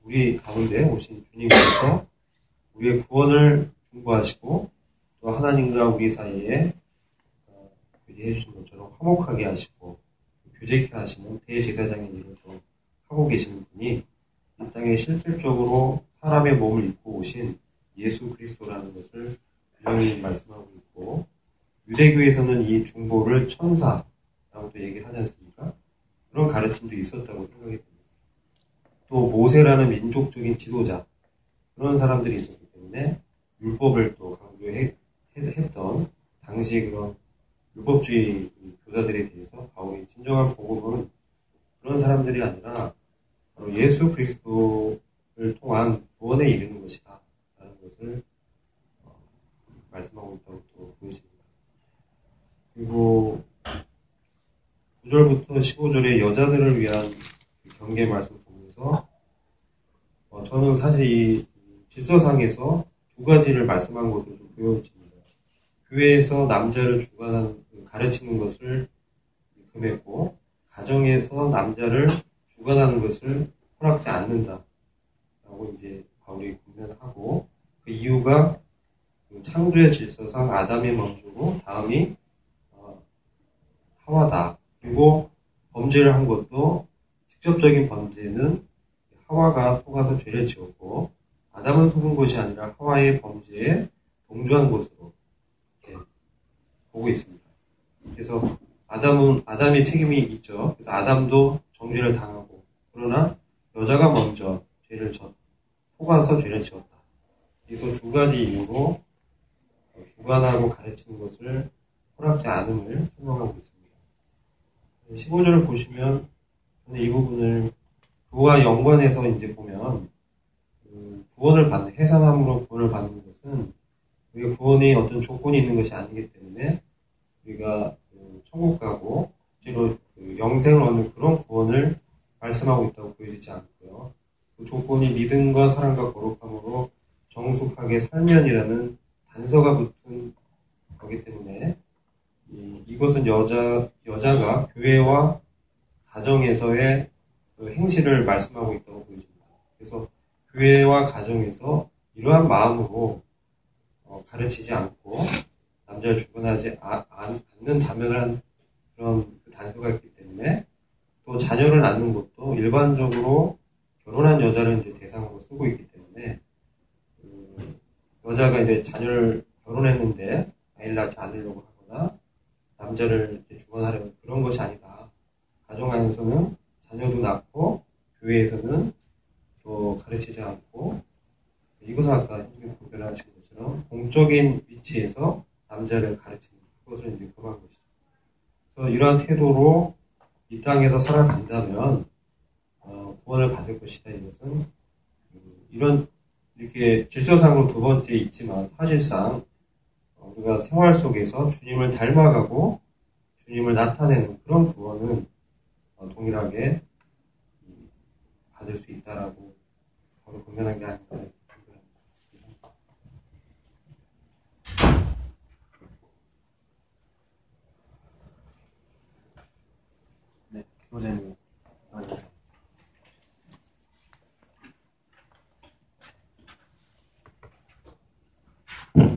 우리 가운데 오신 주님께서 우리의 구원을 중보하시고 또 하나님과 우리 사이에 교제해 주신 것처럼 화목하게 하시고 교제케 하시는 대제사장인 일을 또 하고 계시는 분이 이 땅에 실질적으로 사람의 몸을 입고 오신 예수 그리스도라는 것을 분명히 말씀하고 있고, 유대교에서는 이 중보를 천사라고 또 얘기를 하지 않습니까? 그런 가르침도 있었다고 생각이 듭니다. 또 모세라는 민족적인 지도자, 그런 사람들이 있었기 때문에 율법을 또 강조했던 당시 그런 율법주의 교사들에 대해서 바울이 진정한 복음은 그런 사람들이 아니라 바로 예수 그리스도를 통한 구원에 이르는 것이다 라는 것을 말씀하고 있다고 또 보여집니다. 그리고 9절부터 15절의 여자들을 위한 경계 말씀 보면서 저는 사실 이 질서상에서 두 가지를 말씀한 것으로 좀 보여집니다. 교회에서 남자를 주관하는, 가르치는 것을 금했고, 가정에서 남자를 주관하는 것을 허락지 않는다 라고 이제 바울이 권면하고, 그 이유가 창조의 질서상 아담이 먼저고 다음이 하와다. 그리고 범죄를 한 것도 직접적인 범죄는 하와가 속아서 죄를 지었고, 아담은 속은 것이 아니라 하와의 범죄에 동조한 것으로 이렇게 보고 있습니다. 그래서 아담의 책임이 있죠. 그래서 아담도 정죄를 당하고, 그러나 여자가 먼저 속아서 죄를 지었다. 그래서 두 가지 이유로 주관하고 가르치는 것을 허락지 않음을 설명하고 있습니다. 15절을 보시면 이 부분을 그와 연관해서 이제 보면 구원을 받는, 해산함으로 구원을 받는 것은 우리가 구원이 어떤 조건이 있는 것이 아니기 때문에 우리가 천국 가고 실제로 영생을 얻는 그런 구원을 말씀하고 있다고 보여지지 않고요. 그 조건이 믿음과 사랑과 거룩함으로 정숙하게 살면이라는 단서가 붙은 거기 때문에 이것은 여자가 교회와 가정에서의 행실을 말씀하고 있다고 보여집니다. 그래서 교회와 가정에서 이러한 마음으로 가르치지 않고 남자를 주관하지 않는다면 그런 단서가 있기 때문에, 또 자녀를 낳는 것도 일반적으로 결혼한 여자를 이제 대상으로 쓰고 있기 때문에 여자가 이제 자녀를 결혼했는데 아이를 낳지 않으려고 하거나 남자를 이제 주관하려는 그런 것이 아니다. 가정 안에서는 자녀도 낳고 교회에서는 또 가르치지 않고, 이것은 아까 형님이 구별하신 것처럼 공적인 위치에서 남자를 가르치는 그것을 이제 금한 것이죠. 그래서 이러한 태도로 이 땅에서 살아간다면 구원을 받을 것이다. 이것은 이렇게 질서상으로 두 번째 있지만 사실상 우리가 생활 속에서 주님을 닮아가고 주님을 나타내는 그런 구원은 동일하게 받을 수 있다라고 바로 분명한 게 아닌가. 네, 기도제는